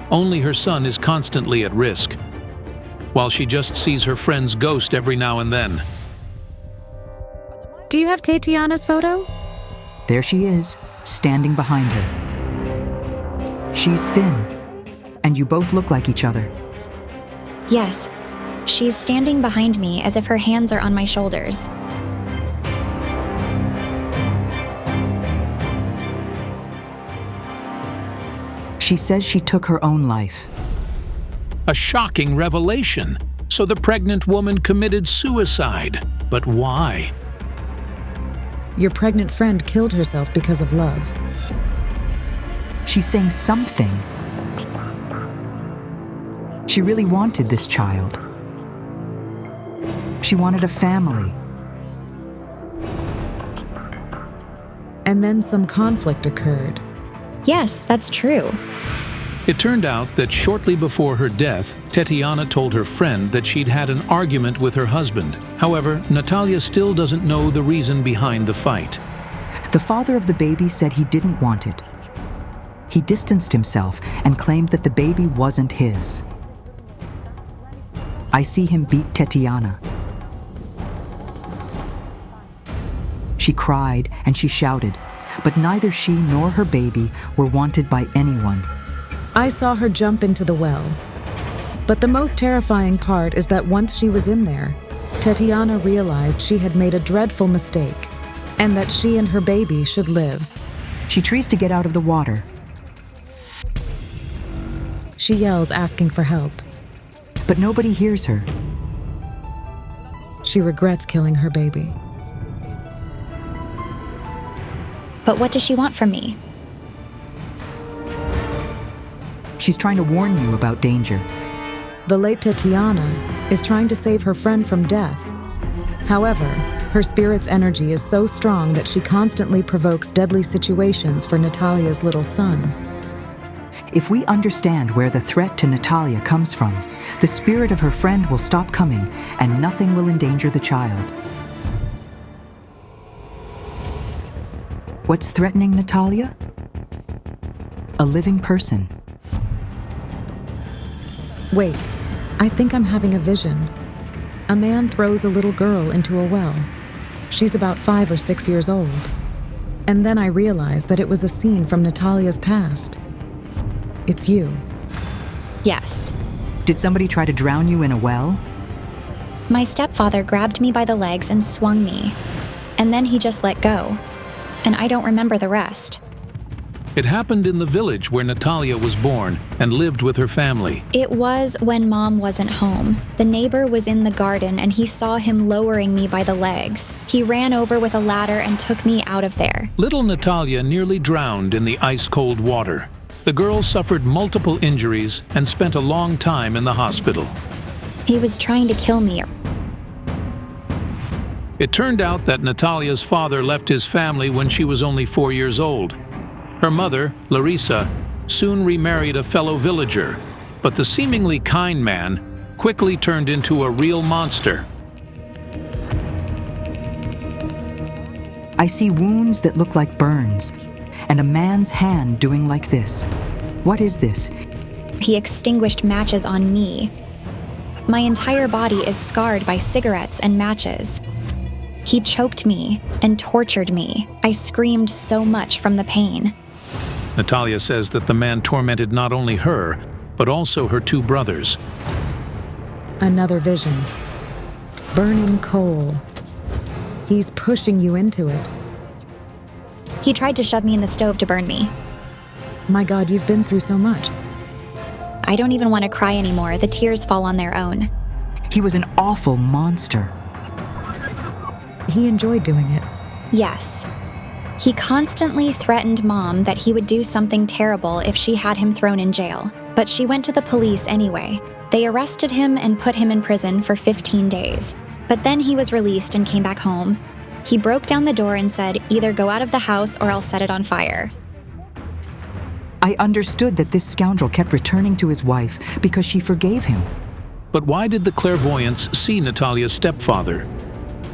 Only her son is constantly at risk, while she just sees her friend's ghost every now and then. Do you have Tatyana's photo? There she is, standing behind her. She's thin, and you both look like each other. Yes, she's standing behind me as if her hands are on my shoulders. She says she took her own life. A shocking revelation. So the pregnant woman committed suicide. But why? Your pregnant friend killed herself because of love. She's saying something. She really wanted this child. She wanted a family. And then some conflict occurred. Yes, that's true. It turned out that shortly before her death, Tatyana told her friend that she'd had an argument with her husband. However, Natalia still doesn't know the reason behind the fight. The father of the baby said he didn't want it. He distanced himself and claimed that the baby wasn't his. I see him beat Tatyana. She cried and she shouted, but neither she nor her baby were wanted by anyone. I saw her jump into the well. But the most terrifying part is that once she was in there, Tatyana realized she had made a dreadful mistake and that she and her baby should live. She tries to get out of the water. She yells, asking for help. But nobody hears her. She regrets killing her baby. But what does she want from me? She's trying to warn you about danger. The late Tatyana is trying to save her friend from death. However, Her spirit's energy is so strong that she constantly provokes deadly situations for Natalia's little son. If we understand where the threat to Natalia comes from, the spirit of her friend will stop coming and nothing will endanger the child. What's threatening Natalia? A living person. Wait, I think I'm having a vision. A man throws a little girl into a well. She's about 5 or 6 years old. And then I realized that it was a scene from Natalia's past. It's you. Yes. Did somebody try to drown you in a well? My stepfather grabbed me by the legs and swung me. And then he just let go. And I don't remember the rest. It happened in the village where Natalia was born and lived with her family. It was when Mom wasn't home. The neighbor was in the garden and he saw him lowering me by the legs. He ran over with a ladder and took me out of there. Little Natalia nearly drowned in the ice-cold water. The girl suffered multiple injuries and spent a long time in the hospital. He was trying to kill me. It turned out that Natalia's father left his family when she was only 4 years old. Her mother, Larissa, soon remarried a fellow villager, but the seemingly kind man quickly turned into a real monster. I see wounds that look like burns, and a man's hand doing like this. What is this? He extinguished matches on me. My entire body is scarred by cigarettes and matches. He choked me and tortured me. I screamed so much from the pain. Natalia says that the man tormented not only her, but also her 2 brothers. Another vision. Burning coal. He's pushing you into it. He tried to shove me in the stove to burn me. My God, you've been through so much. I don't even want to cry anymore. The tears fall on their own. He was an awful monster. He enjoyed doing it. Yes. He constantly threatened Mom that he would do something terrible if she had him thrown in jail. But she went to the police anyway. They arrested him and put him in prison for 15 days. But then he was released and came back home. He broke down the door and said, either go out of the house or I'll set it on fire. I understood that this scoundrel kept returning to his wife because she forgave him. But why did the clairvoyants see Natalia's stepfather?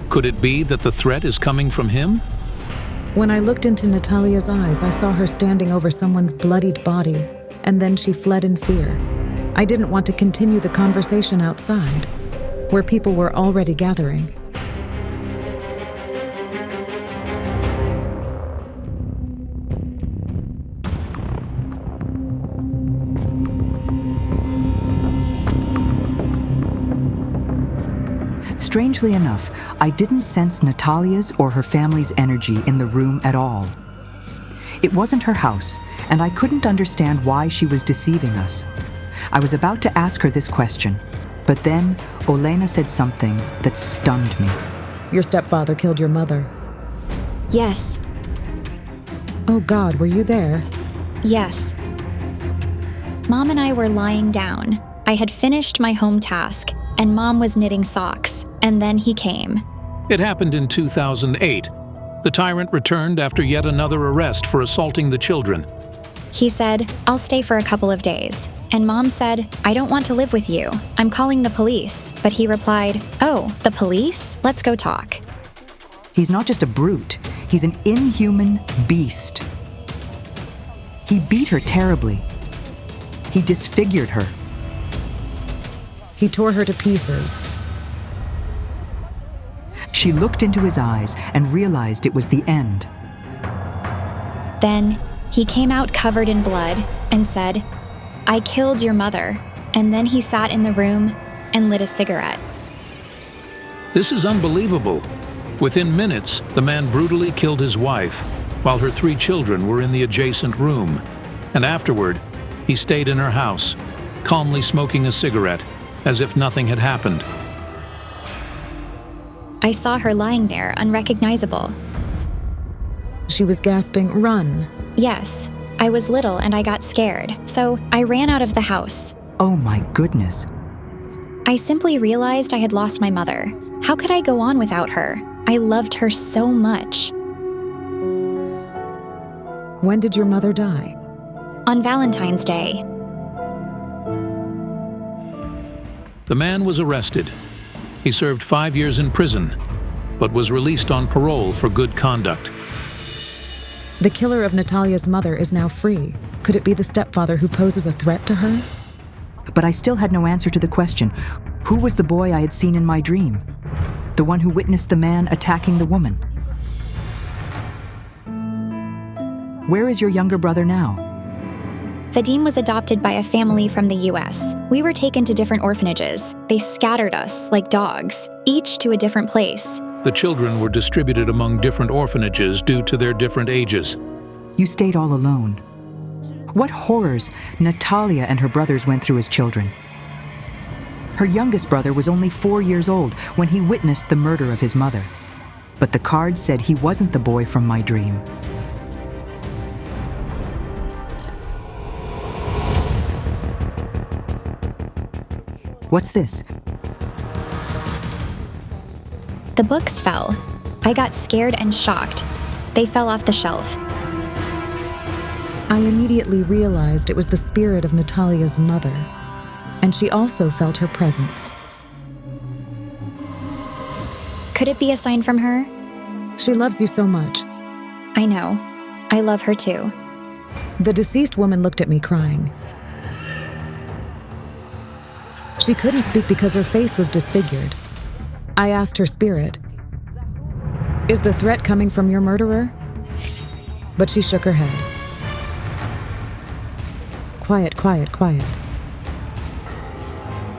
Could it be that the threat is coming from him? When I looked into Natalia's eyes, I saw her standing over someone's bloodied body, and then she fled in fear. I didn't want to continue the conversation outside, where people were already gathering. Strangely enough, I didn't sense Natalia's or her family's energy in the room at all. It wasn't her house, and I couldn't understand why she was deceiving us. I was about to ask her this question, but then Olena said something that stunned me. Your stepfather killed your mother. Yes. Oh God, were you there? Yes. Mom and I were lying down. I had finished my home task, and Mom was knitting socks, and then he came. It happened in 2008. The tyrant returned after yet another arrest for assaulting the children. He said, I'll stay for a couple of days. And Mom said, I don't want to live with you. I'm calling the police. But he replied, oh, the police? Let's go talk. He's not just a brute. He's an inhuman beast. He beat her terribly. He disfigured her. He tore her to pieces. She looked into his eyes and realized it was the end. Then he came out covered in blood and said, I killed your mother. And then he sat in the room and lit a cigarette. This is unbelievable. Within minutes, the man brutally killed his wife, while her 3 children were in the adjacent room. And afterward, he stayed in her house, calmly smoking a cigarette, as if nothing had happened. I saw her lying there, unrecognizable. She was gasping, run. Yes, I was little and I got scared, so I ran out of the house. Oh my goodness. I simply realized I had lost my mother. How could I go on without her? I loved her so much. When did your mother die? On Valentine's Day. The man was arrested. He served 5 years in prison, but was released on parole for good conduct. The killer of Natalia's mother is now free. Could it be the stepfather who poses a threat to her? But I still had no answer to the question. Who was the boy I had seen in my dream? The one who witnessed the man attacking the woman? Where is your younger brother now? Vadim was adopted by a family from the US. We were taken to different orphanages. They scattered us like dogs, each to a different place. The children were distributed among different orphanages due to their different ages. You stayed all alone. What horrors Natalia and her brothers went through as children. Her youngest brother was only 4 years old when he witnessed the murder of his mother. But the card said he wasn't the boy from my dream. What's this? The books fell. I got scared and shocked. They fell off the shelf. I immediately realized it was the spirit of Natalia's mother, and she also felt her presence. Could it be a sign from her? She loves you so much. I know. I love her too. The deceased woman looked at me crying. She couldn't speak because her face was disfigured. I asked her spirit, "Is the threat coming from your murderer?" But she shook her head. Quiet, quiet, quiet.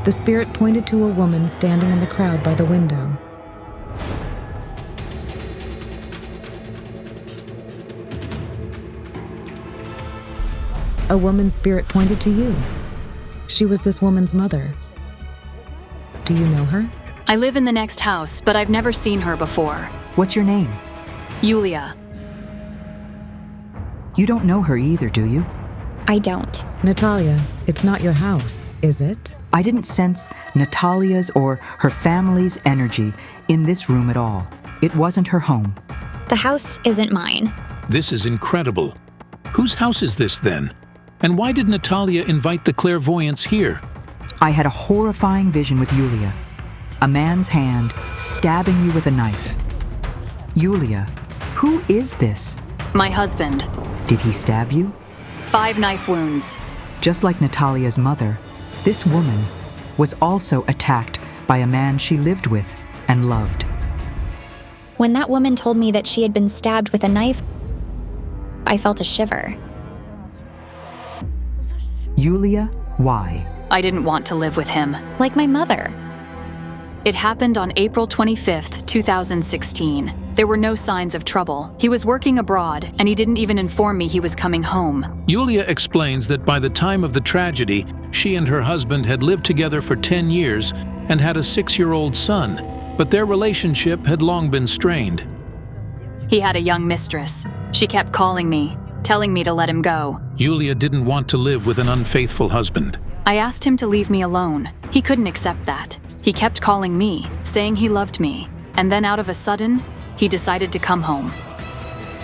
The spirit pointed to a woman standing in the crowd by the window. A woman's spirit pointed to you. She was this woman's mother. Do you know her? I live in the next house, but I've never seen her before. What's your name? Yulia. You don't know her either, do you? I don't. Natalia, it's not your house, is it? I didn't sense Natalia's or her family's energy in this room at all. It wasn't her home. The house isn't mine. This is incredible. Whose house is this then? And why did Natalia invite the clairvoyants here? I had a horrifying vision with Yulia. A man's hand stabbing you with a knife. Yulia, who is this? My husband. Did he stab you? 5 knife wounds. Just like Natalia's mother, this woman was also attacked by a man she lived with and loved. When that woman told me that she had been stabbed with a knife, I felt a shiver. Yulia, why? I didn't want to live with him. Like my mother. It happened on April 25th, 2016. There were no signs of trouble. He was working abroad, and he didn't even inform me he was coming home. Yulia explains that by the time of the tragedy, she and her husband had lived together for 10 years and had a 6-year-old son, but their relationship had long been strained. He had a young mistress. She kept calling me, telling me to let him go. Yulia didn't want to live with an unfaithful husband. I asked him to leave me alone. He couldn't accept that. He kept calling me, saying he loved me, and then out of a sudden, he decided to come home.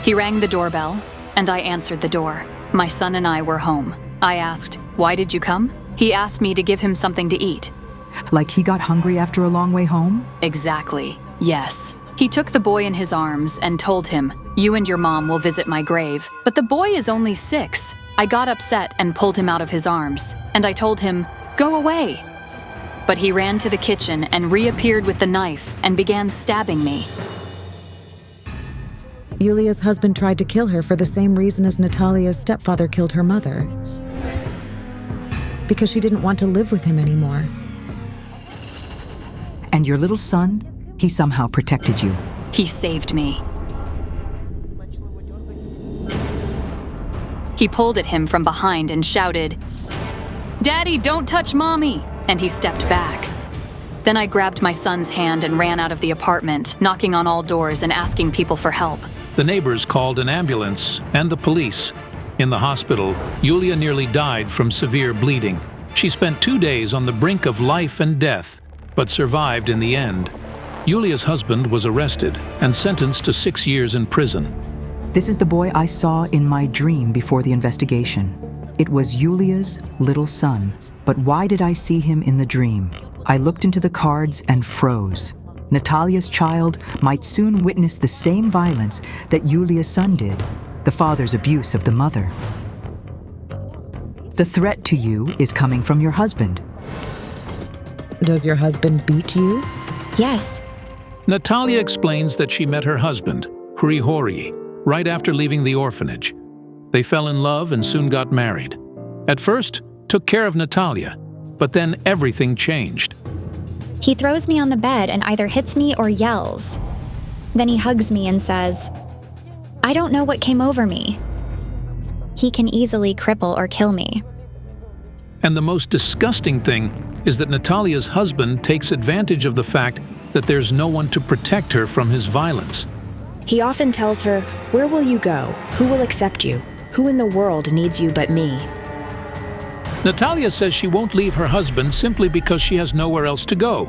He rang the doorbell, and I answered the door. My son and I were home. I asked, "Why did you come?" He asked me to give him something to eat. Like he got hungry after a long way home? Exactly, yes. He took the boy in his arms and told him, "You and your mom will visit my grave." But the boy is only 6. I got upset and pulled him out of his arms, and I told him, "Go away." But he ran to the kitchen and reappeared with the knife and began stabbing me. Yulia's husband tried to kill her for the same reason as Natalia's stepfather killed her mother. Because she didn't want to live with him anymore. And your little son, he somehow protected you. He saved me. He pulled at him from behind and shouted, "Daddy, don't touch Mommy!" And he stepped back. Then I grabbed my son's hand and ran out of the apartment, knocking on all doors and asking people for help. The neighbors called an ambulance and the police. In the hospital, Yulia nearly died from severe bleeding. She spent 2 days on the brink of life and death, but survived in the end. Yulia's husband was arrested and sentenced to 6 years in prison. This is the boy I saw in my dream before the investigation. It was Yulia's little son. But why did I see him in the dream? I looked into the cards and froze. Natalia's child might soon witness the same violence that Yulia's son did, the father's abuse of the mother. The threat to you is coming from your husband. Does your husband beat you? Yes. Natalia explains that she met her husband, Hrihori, right after leaving the orphanage. They fell in love and soon got married. At first, took care of Natalia, but then everything changed. He throws me on the bed and either hits me or yells. Then he hugs me and says, "I don't know what came over me." He can easily cripple or kill me. And the most disgusting thing is that Natalia's husband takes advantage of the fact that there's no one to protect her from his violence. He often tells her, "Where will you go? Who will accept you? Who in the world needs you but me?" Natalia says she won't leave her husband simply because she has nowhere else to go.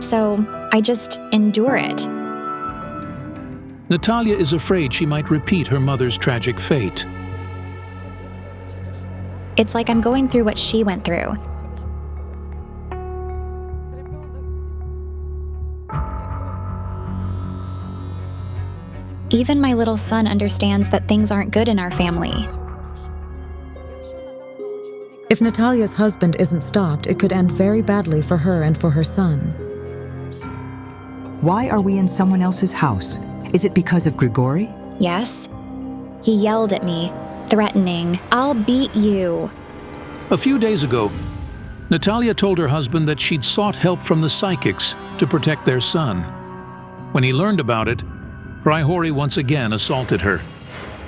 So I just endure it. Natalia is afraid she might repeat her mother's tragic fate. It's like I'm going through what she went through. Even my little son understands that things aren't good in our family. If Natalia's husband isn't stopped, it could end very badly for her and for her son. Why are we in someone else's house? Is it because of Grigori? Yes. He yelled at me, threatening, "I'll beat you." A few days ago, Natalia told her husband that she'd sought help from the psychics to protect their son. When he learned about it, Hrihori once again assaulted her.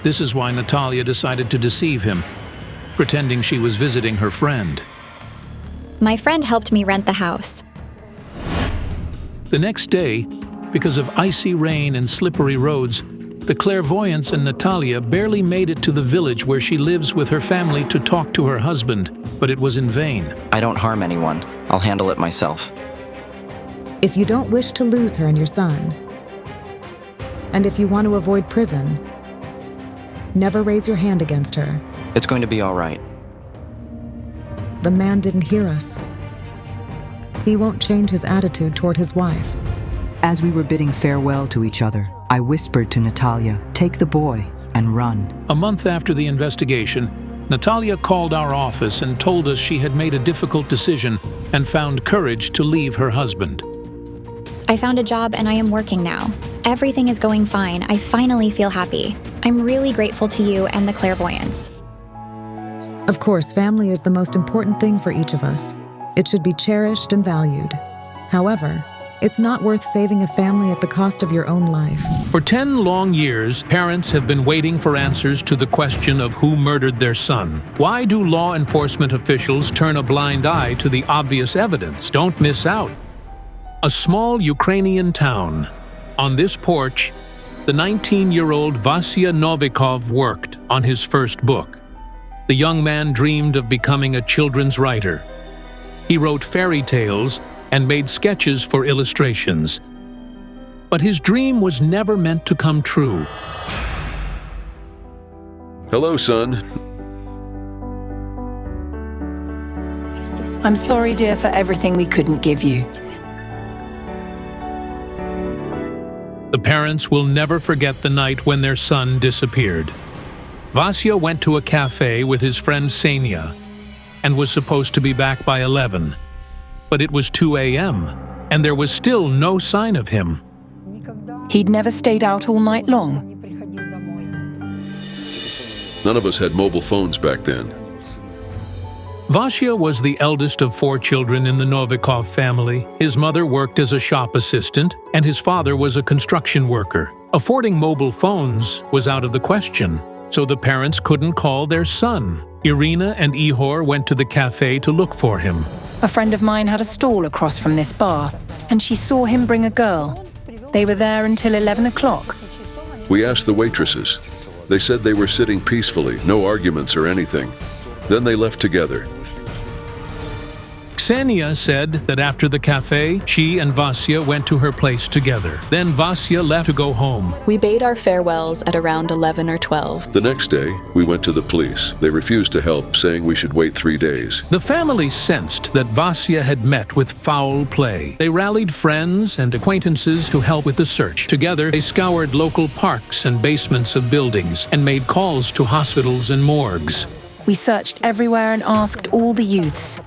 This is why Natalia decided to deceive him, pretending she was visiting her friend. My friend helped me rent the house. The next day, because of icy rain and slippery roads, the clairvoyants and Natalia barely made it to the village where she lives with her family to talk to her husband, but it was in vain. I don't harm anyone. I'll handle it myself. If you don't wish to lose her and your son, and if you want to avoid prison, never raise your hand against her. It's going to be all right. The man didn't hear us. He won't change his attitude toward his wife. As we were bidding farewell to each other, I whispered to Natalia, "Take the boy and run." A month after the investigation, Natalia called our office and told us she had made a difficult decision and found courage to leave her husband. I found a job and I am working now. Everything is going fine. I finally feel happy. I'm really grateful to you and the clairvoyants. Of course, family is the most important thing for each of us. It should be cherished and valued. However, it's not worth saving a family at the cost of your own life. For 10 long years, parents have been waiting for answers to the question of who murdered their son. Why do law enforcement officials turn a blind eye to the obvious evidence? Don't miss out. A small Ukrainian town. On this porch, the 19-year-old Vasya Novikov worked on his first book. The young man dreamed of becoming a children's writer. He wrote fairy tales and made sketches for illustrations. But his dream was never meant to come true. Hello, son. I'm sorry, dear, for everything we couldn't give you. The parents will never forget the night when their son disappeared. Vasya went to a cafe with his friend Senya and was supposed to be back by 11. But it was 2 a.m., and there was still no sign of him. He'd never stayed out all night long. None of us had mobile phones back then. Vasya was the eldest of 4 children in the Novikov family. His mother worked as a shop assistant, and his father was a construction worker. Affording mobile phones was out of the question, so the parents couldn't call their son. Irina and Ihor went to the cafe to look for him. A friend of mine had a stall across from this bar, and she saw him bring a girl. They were there until 11 o'clock. We asked the waitresses. They said they were sitting peacefully, no arguments or anything. Then they left together. Ksenia said that after the cafe, she and Vasya went to her place together. Then Vasya left to go home. We bade our farewells at around 11 or 12. The next day, we went to the police. They refused to help, saying we should wait 3 days. The family sensed that Vasya had met with foul play. They rallied friends and acquaintances to help with the search. Together, they scoured local parks and basements of buildings and made calls to hospitals and morgues. We searched everywhere and asked all the youths.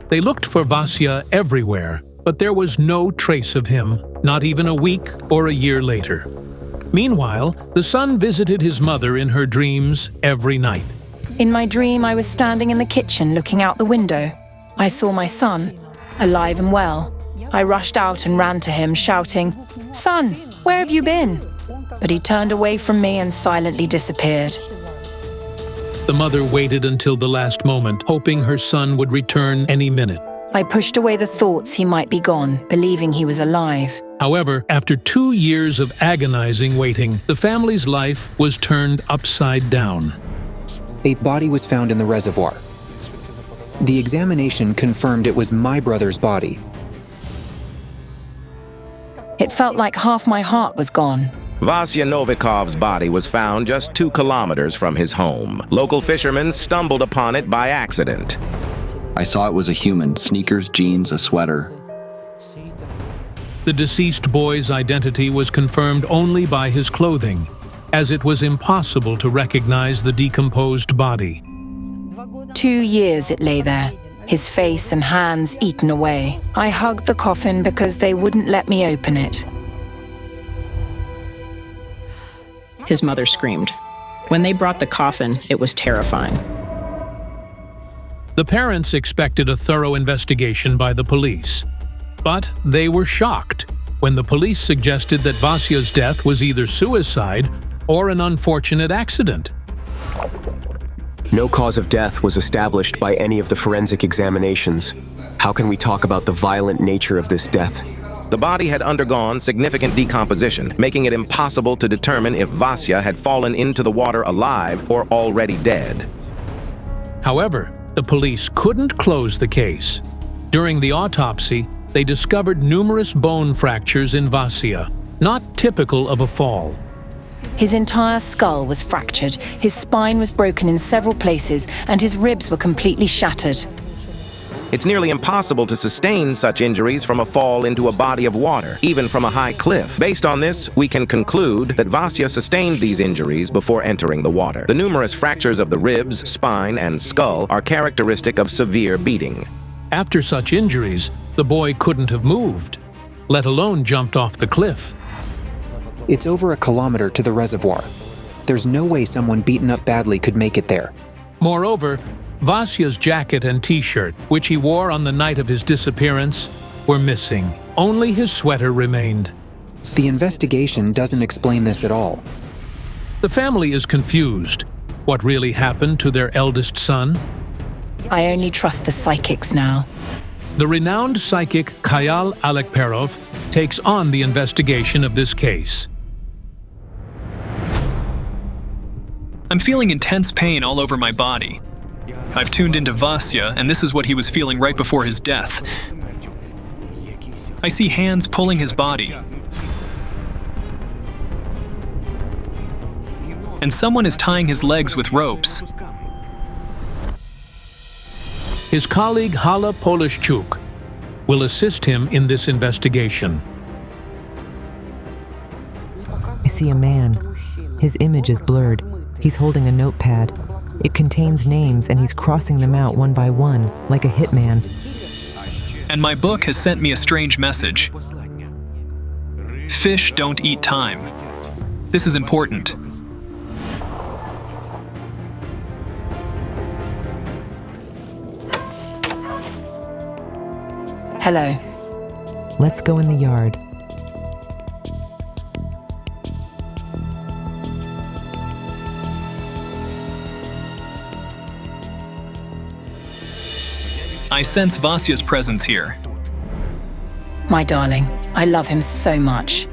They looked for Vasya everywhere, but there was no trace of him, not even a week or a year later. Meanwhile, the son visited his mother in her dreams every night. In my dream, I was standing in the kitchen looking out the window. I saw my son, alive and well. I rushed out and ran to him, shouting, "Son, where have you been?" But he turned away from me and silently disappeared. The mother waited until the last moment, hoping her son would return any minute. I pushed away the thoughts he might be gone, believing he was alive. However, after 2 years of agonizing waiting, the family's life was turned upside down. A body was found in the reservoir. The examination confirmed it was my brother's body. It felt like half my heart was gone. Vasya Novikov's body was found just 2 kilometers from his home. Local fishermen stumbled upon it by accident. I saw it was a human, sneakers, jeans, a sweater. The deceased boy's identity was confirmed only by his clothing, as it was impossible to recognize the decomposed body. 2 years it lay there, his face and hands eaten away. I hugged the coffin because they wouldn't let me open it. His mother screamed. When they brought the coffin, it was terrifying. The parents expected a thorough investigation by the police, but they were shocked when the police suggested that Vasya's death was either suicide or an unfortunate accident. No cause of death was established by any of the forensic examinations. How can we talk about the violent nature of this death? The body had undergone significant decomposition, making it impossible to determine if Vasya had fallen into the water alive or already dead. However, the police couldn't close the case. During the autopsy, they discovered numerous bone fractures in Vasya, not typical of a fall. His entire skull was fractured, his spine was broken in several places, and his ribs were completely shattered. It's nearly impossible to sustain such injuries from a fall into a body of water, even from a high cliff. Based on this, we can conclude that Vasya sustained these injuries before entering the water. The numerous fractures of the ribs, spine, and skull are characteristic of severe beating. After such injuries, the boy couldn't have moved, let alone jumped off the cliff. It's over 1 kilometer to the reservoir. There's no way someone beaten up badly could make it there. Moreover, Vasya's jacket and t-shirt, which he wore on the night of his disappearance, were missing. Only his sweater remained. The investigation doesn't explain this at all. The family is confused. What really happened to their eldest son? I only trust the psychics now. The renowned psychic Kayal Alekperov takes on the investigation of this case. I'm feeling intense pain all over my body. I've tuned into Vasya, and this is what he was feeling right before his death. I see hands pulling his body. And someone is tying his legs with ropes. His colleague Hala Polishchuk will assist him in this investigation. I see a man. His image is blurred. He's holding a notepad. It contains names, and he's crossing them out one by one, like a hitman. And my book has sent me a strange message. Fish don't eat time. This is important. Hello. Let's go in the yard. I sense Vasya's presence here. My darling, I love him so much.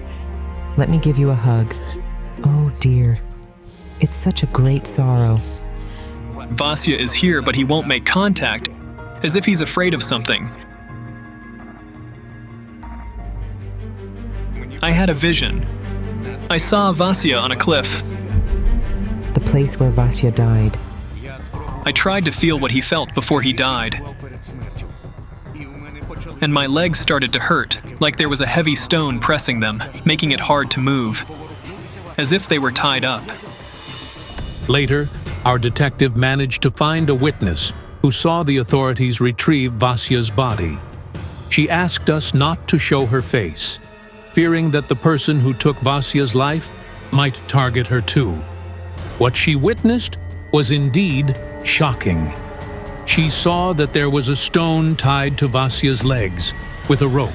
Let me give you a hug. Oh dear, it's such a great sorrow. Vasya is here, but he won't make contact, as if he's afraid of something. I had a vision. I saw Vasya on a cliff. The place where Vasya died. I tried to feel what he felt before he died. And my legs started to hurt, like there was a heavy stone pressing them, making it hard to move, as if they were tied up. Later, our detective managed to find a witness who saw the authorities retrieve Vasya's body. She asked us not to show her face, fearing that the person who took Vasya's life might target her too. What she witnessed was indeed shocking. She saw that there was a stone tied to Vasya's legs with a rope.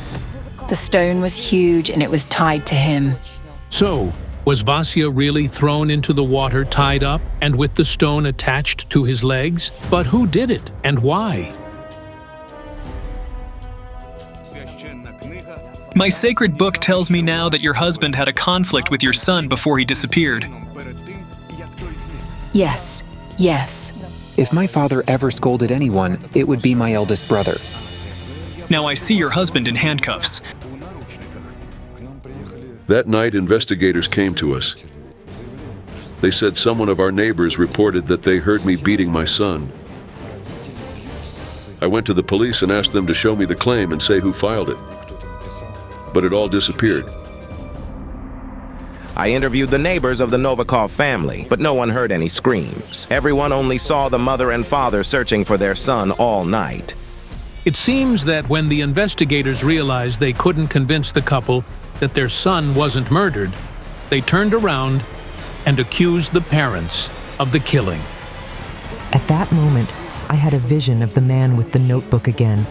The stone was huge and it was tied to him. So, was Vasya really thrown into the water tied up and with the stone attached to his legs? But who did it and why? My sacred book tells me now that your husband had a conflict with your son before he disappeared. Yes, yes. If my father ever scolded anyone, it would be my eldest brother. Now I see your husband in handcuffs. That night, investigators came to us. They said someone of our neighbors reported that they heard me beating my son. I went to the police and asked them to show me the claim and say who filed it. But it all disappeared. I interviewed the neighbors of the Novikov family, but no one heard any screams. Everyone only saw the mother and father searching for their son all night. It seems that when the investigators realized they couldn't convince the couple that their son wasn't murdered, they turned around and accused the parents of the killing. At that moment, I had a vision of the man with the notebook again.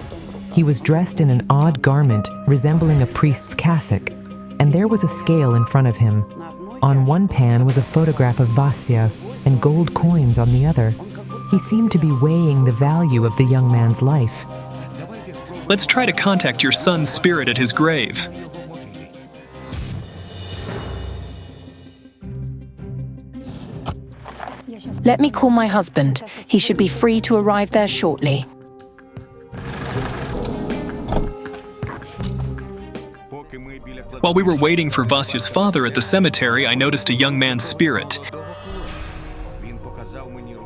He was dressed in an odd garment resembling a priest's cassock, and there was a scale in front of him. On one pan was a photograph of Vasya and gold coins on the other. He seemed to be weighing the value of the young man's life. Let's try to contact your son's spirit at his grave. Let me call my husband. He should be free to arrive there shortly. While we were waiting for Vasya's father at the cemetery, I noticed a young man's spirit.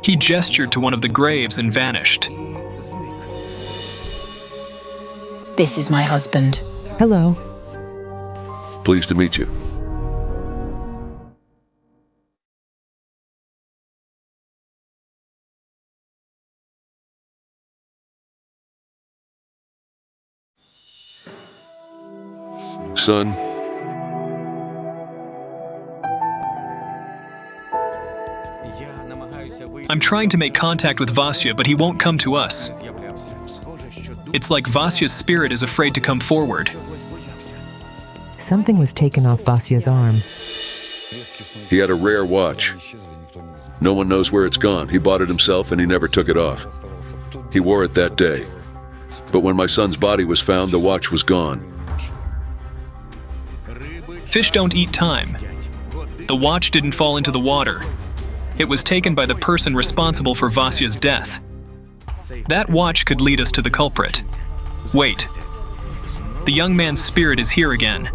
He gestured to one of the graves and vanished. This is my husband. Hello. Pleased to meet you. Son, I'm trying to make contact with Vasya, but he won't come to us. It's like Vasya's spirit is afraid to come forward. Something was taken off Vasya's arm. he had a rare watch. No one knows where it's gone. He bought it himself and he never took it off. He wore it that day. But when my son's body was found, the watch was gone. Fish don't eat time. The watch didn't fall into the water. It was taken by the person responsible for Vasya's death. That watch could lead us to the culprit. Wait. The young man's spirit is here again.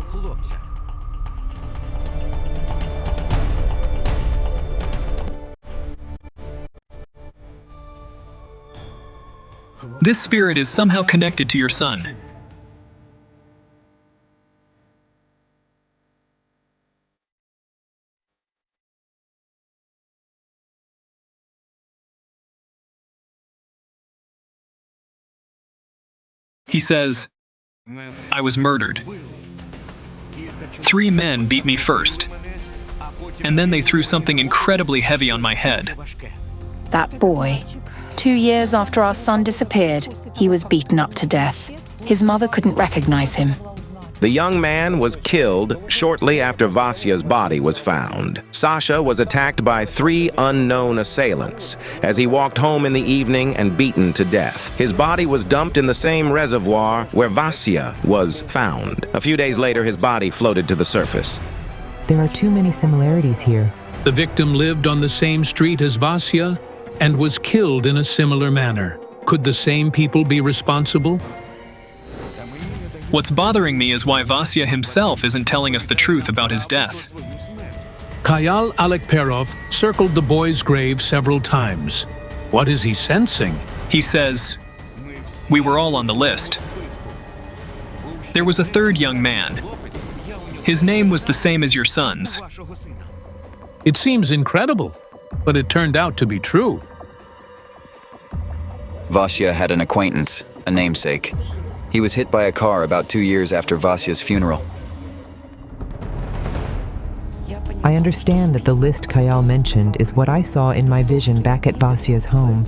This spirit is somehow connected to your son. He says, I was murdered. 3 men beat me first, and then they threw something incredibly heavy on my head. That boy. 2 years after our son disappeared, he was beaten up to death. His mother couldn't recognize him. The young man was killed shortly after Vasya's body was found. Sasha was attacked by 3 unknown assailants as he walked home in the evening and beaten to death. His body was dumped in the same reservoir where Vasya was found. A few days later, his body floated to the surface. There are too many similarities here. The victim lived on the same street as Vasya and was killed in a similar manner. Could the same people be responsible? What's bothering me is why Vasya himself isn't telling us the truth about his death. Kayal Alekperov circled the boy's grave several times. What is he sensing? He says, "We were all on the list." There was a third young man. His name was the same as your son's. It seems incredible, but it turned out to be true. Vasya had an acquaintance, a namesake. He was hit by a car about 2 years after Vasya's funeral. I understand that the list Kayal mentioned is what I saw in my vision back at Vasya's home.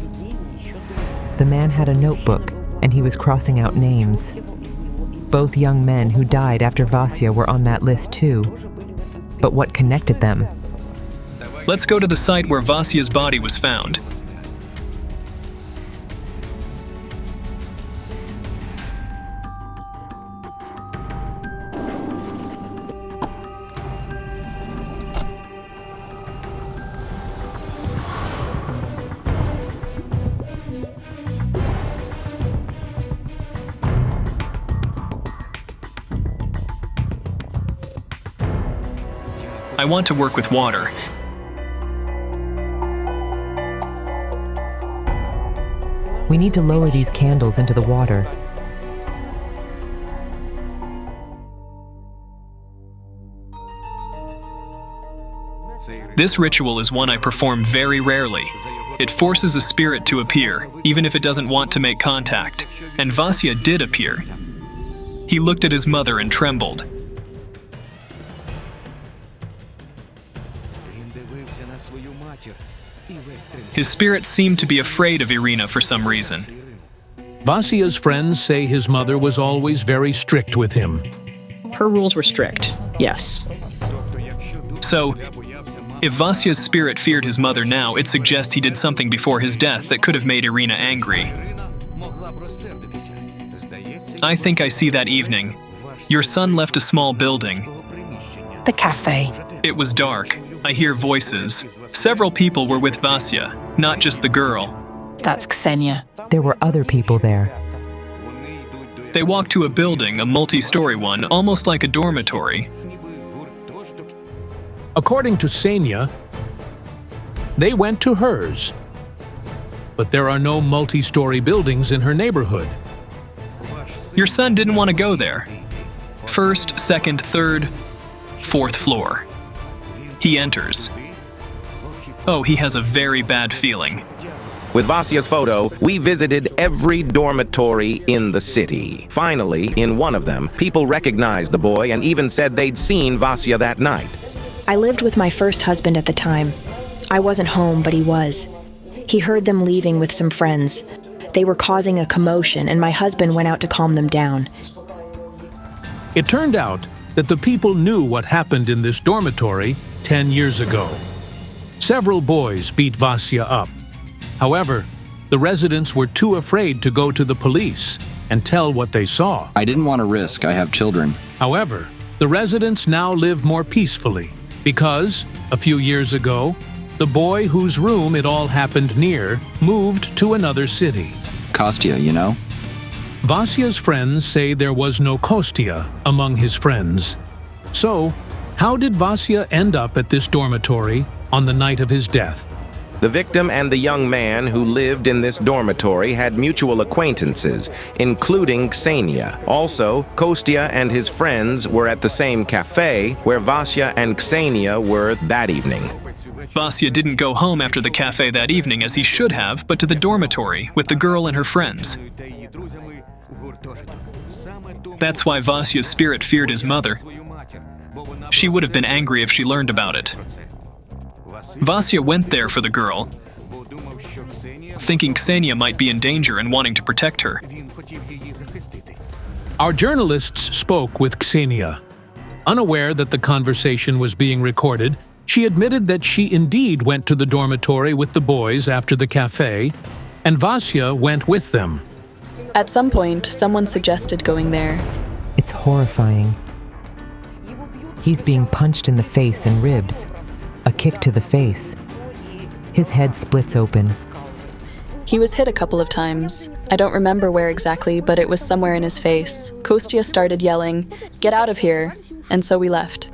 The man had a notebook, and he was crossing out names. Both young men who died after Vasya were on that list too. But what connected them? Let's go to the site where Vasya's body was found. I want to work with water. We need to lower these candles into the water. This ritual is one I perform very rarely. It forces a spirit to appear, even if it doesn't want to make contact. And Vasya did appear. He looked at his mother and trembled. His spirit seemed to be afraid of Irina for some reason. Vasya's friends say his mother was always very strict with him. Her rules were strict, yes. So, if Vasya's spirit feared his mother now, it suggests he did something before his death that could have made Irina angry. I think I see that evening. Your son left a small building. The cafe. It was dark. I hear voices. Several people were with Vasya, not just the girl. That's Ksenia. There were other people there. They walked to a building, a multi-story one, almost like a dormitory. According to Ksenia, they went to hers. But there are no multi-story buildings in her neighborhood. Your son didn't want to go there. First, second, third, fourth floor. He enters. Oh, he has a very bad feeling. With Vasya's photo, we visited every dormitory in the city. Finally, in one of them, people recognized the boy and even said they'd seen Vasya that night. I lived with my first husband at the time. I wasn't home, but he was. He heard them leaving with some friends. They were causing a commotion, and my husband went out to calm them down. It turned out that the people knew what happened in this dormitory 10 years ago. Several boys beat Vasya up. However, the residents were too afraid to go to the police and tell what they saw. I didn't want to risk. I have children. However, the residents now live more peacefully because, a few years ago, the boy whose room it all happened near moved to another city. Kostya, you know? Vasya's friends say there was no Kostya among his friends. So, how did Vasya end up at this dormitory on the night of his death? The victim and the young man who lived in this dormitory had mutual acquaintances, including Ksenia. Also, Kostya and his friends were at the same cafe where Vasya and Ksenia were that evening. Vasya didn't go home after the cafe that evening as he should have, but to the dormitory with the girl and her friends. That's why Vasya's spirit feared his mother. She would have been angry if she learned about it. Vasya went there for the girl, thinking Ksenia might be in danger and wanting to protect her. Our journalists spoke with Ksenia. Unaware that the conversation was being recorded, she admitted that she indeed went to the dormitory with the boys after the cafe, and Vasya went with them. At some point, someone suggested going there. It's horrifying. He's being punched in the face and ribs. A kick to the face. His head splits open. He was hit a couple of times. I don't remember where exactly, but it was somewhere in his face. Kostya started yelling, "Get out of here!" And so we left.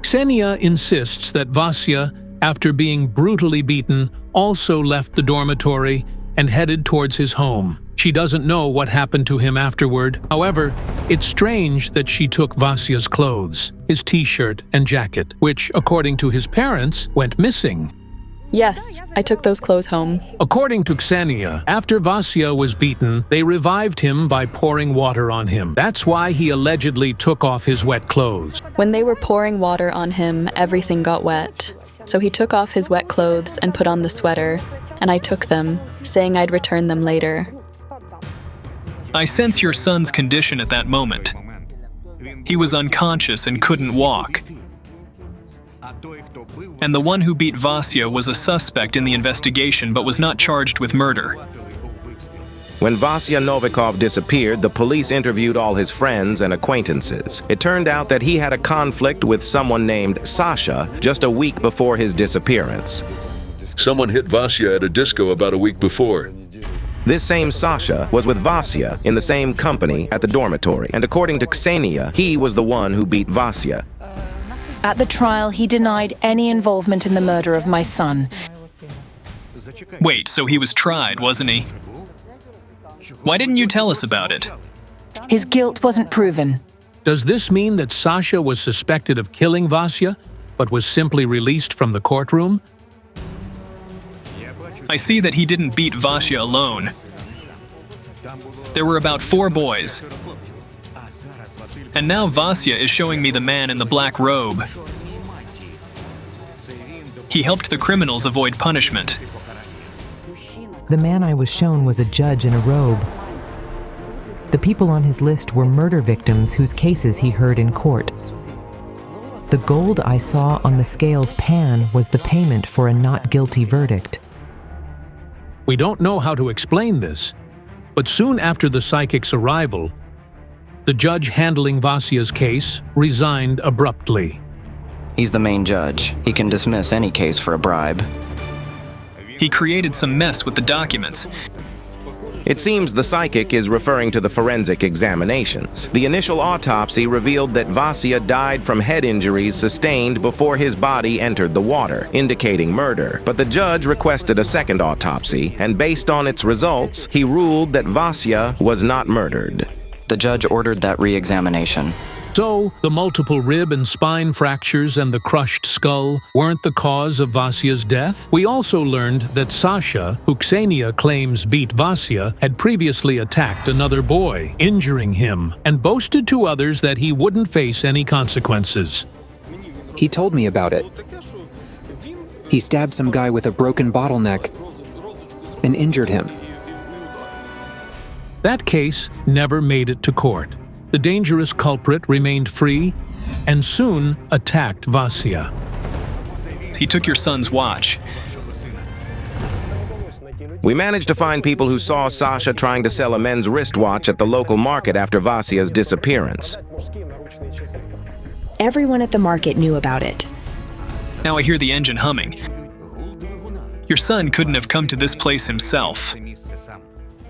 Ksenia insists that Vasya, after being brutally beaten, also left the dormitory and headed towards his home. She doesn't know what happened to him afterward. However, it's strange that she took Vasya's clothes, his t-shirt and jacket, which, according to his parents, went missing. Yes, I took those clothes home. According to Ksenia, after Vasya was beaten, they revived him by pouring water on him. That's why he allegedly took off his wet clothes. When they were pouring water on him, everything got wet. So he took off his wet clothes and put on the sweater, and I took them, saying I'd return them later. I sense your son's condition at that moment. He was unconscious and couldn't walk. And the one who beat Vasya was a suspect in the investigation but was not charged with murder. When Vasya Novikov disappeared, the police interviewed all his friends and acquaintances. It turned out that he had a conflict with someone named Sasha just a week before his disappearance. Someone hit Vasya at a disco about a week before. This same Sasha was with Vasya in the same company at the dormitory, and according to Ksenia, he was the one who beat Vasya. At the trial, he denied any involvement in the murder of my son. Wait, so he was tried, wasn't he? Why didn't you tell us about it? His guilt wasn't proven. Does this mean that Sasha was suspected of killing Vasya, but was simply released from the courtroom? I see that he didn't beat Vasya alone. There were about 4 boys. And now Vasya is showing me the man in the black robe. He helped the criminals avoid punishment. The man I was shown was a judge in a robe. The people on his list were murder victims whose cases he heard in court. The gold I saw on the scales pan was the payment for a not guilty verdict. We don't know how to explain this, but soon after the psychic's arrival, the judge handling Vasya's case resigned abruptly. He's the main judge. He can dismiss any case for a bribe. He created some mess with the documents. It seems the psychic is referring to the forensic examinations. The initial autopsy revealed that Vasya died from head injuries sustained before his body entered the water, indicating murder. But the judge requested a second autopsy, and based on its results, he ruled that Vasya was not murdered. The judge ordered that re-examination. So, the multiple rib and spine fractures and the crushed skull weren't the cause of Vasya's death? We also learned that Sasha, who Ksenia claims beat Vasya, had previously attacked another boy, injuring him, and boasted to others that he wouldn't face any consequences. He told me about it. He stabbed some guy with a broken bottleneck and injured him. That case never made it to court. The dangerous culprit remained free and soon attacked Vasya. He took your son's watch. We managed to find people who saw Sasha trying to sell a men's wristwatch at the local market after Vasya's disappearance. Everyone at the market knew about it. Now I hear the engine humming. Your son couldn't have come to this place himself.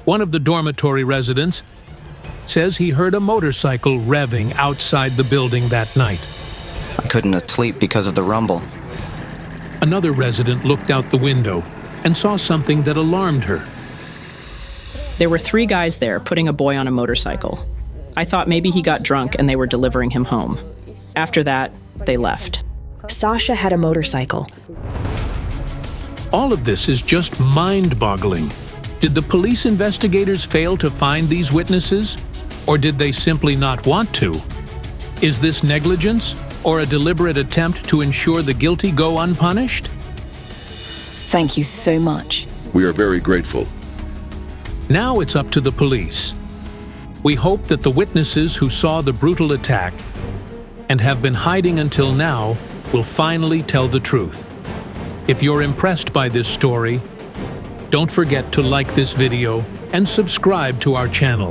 One of the dormitory residents says he heard a motorcycle revving outside the building that night. I couldn't sleep because of the rumble. Another resident looked out the window and saw something that alarmed her. There were 3 guys there putting a boy on a motorcycle. I thought maybe he got drunk and they were delivering him home. After that, they left. Sasha had a motorcycle. All of this is just mind-boggling. Did the police investigators fail to find these witnesses? Or did they simply not want to? Is this negligence or a deliberate attempt to ensure the guilty go unpunished? Thank you so much. We are very grateful. Now it's up to the police. We hope that the witnesses who saw the brutal attack and have been hiding until now will finally tell the truth. If you're impressed by this story, don't forget to like this video and subscribe to our channel.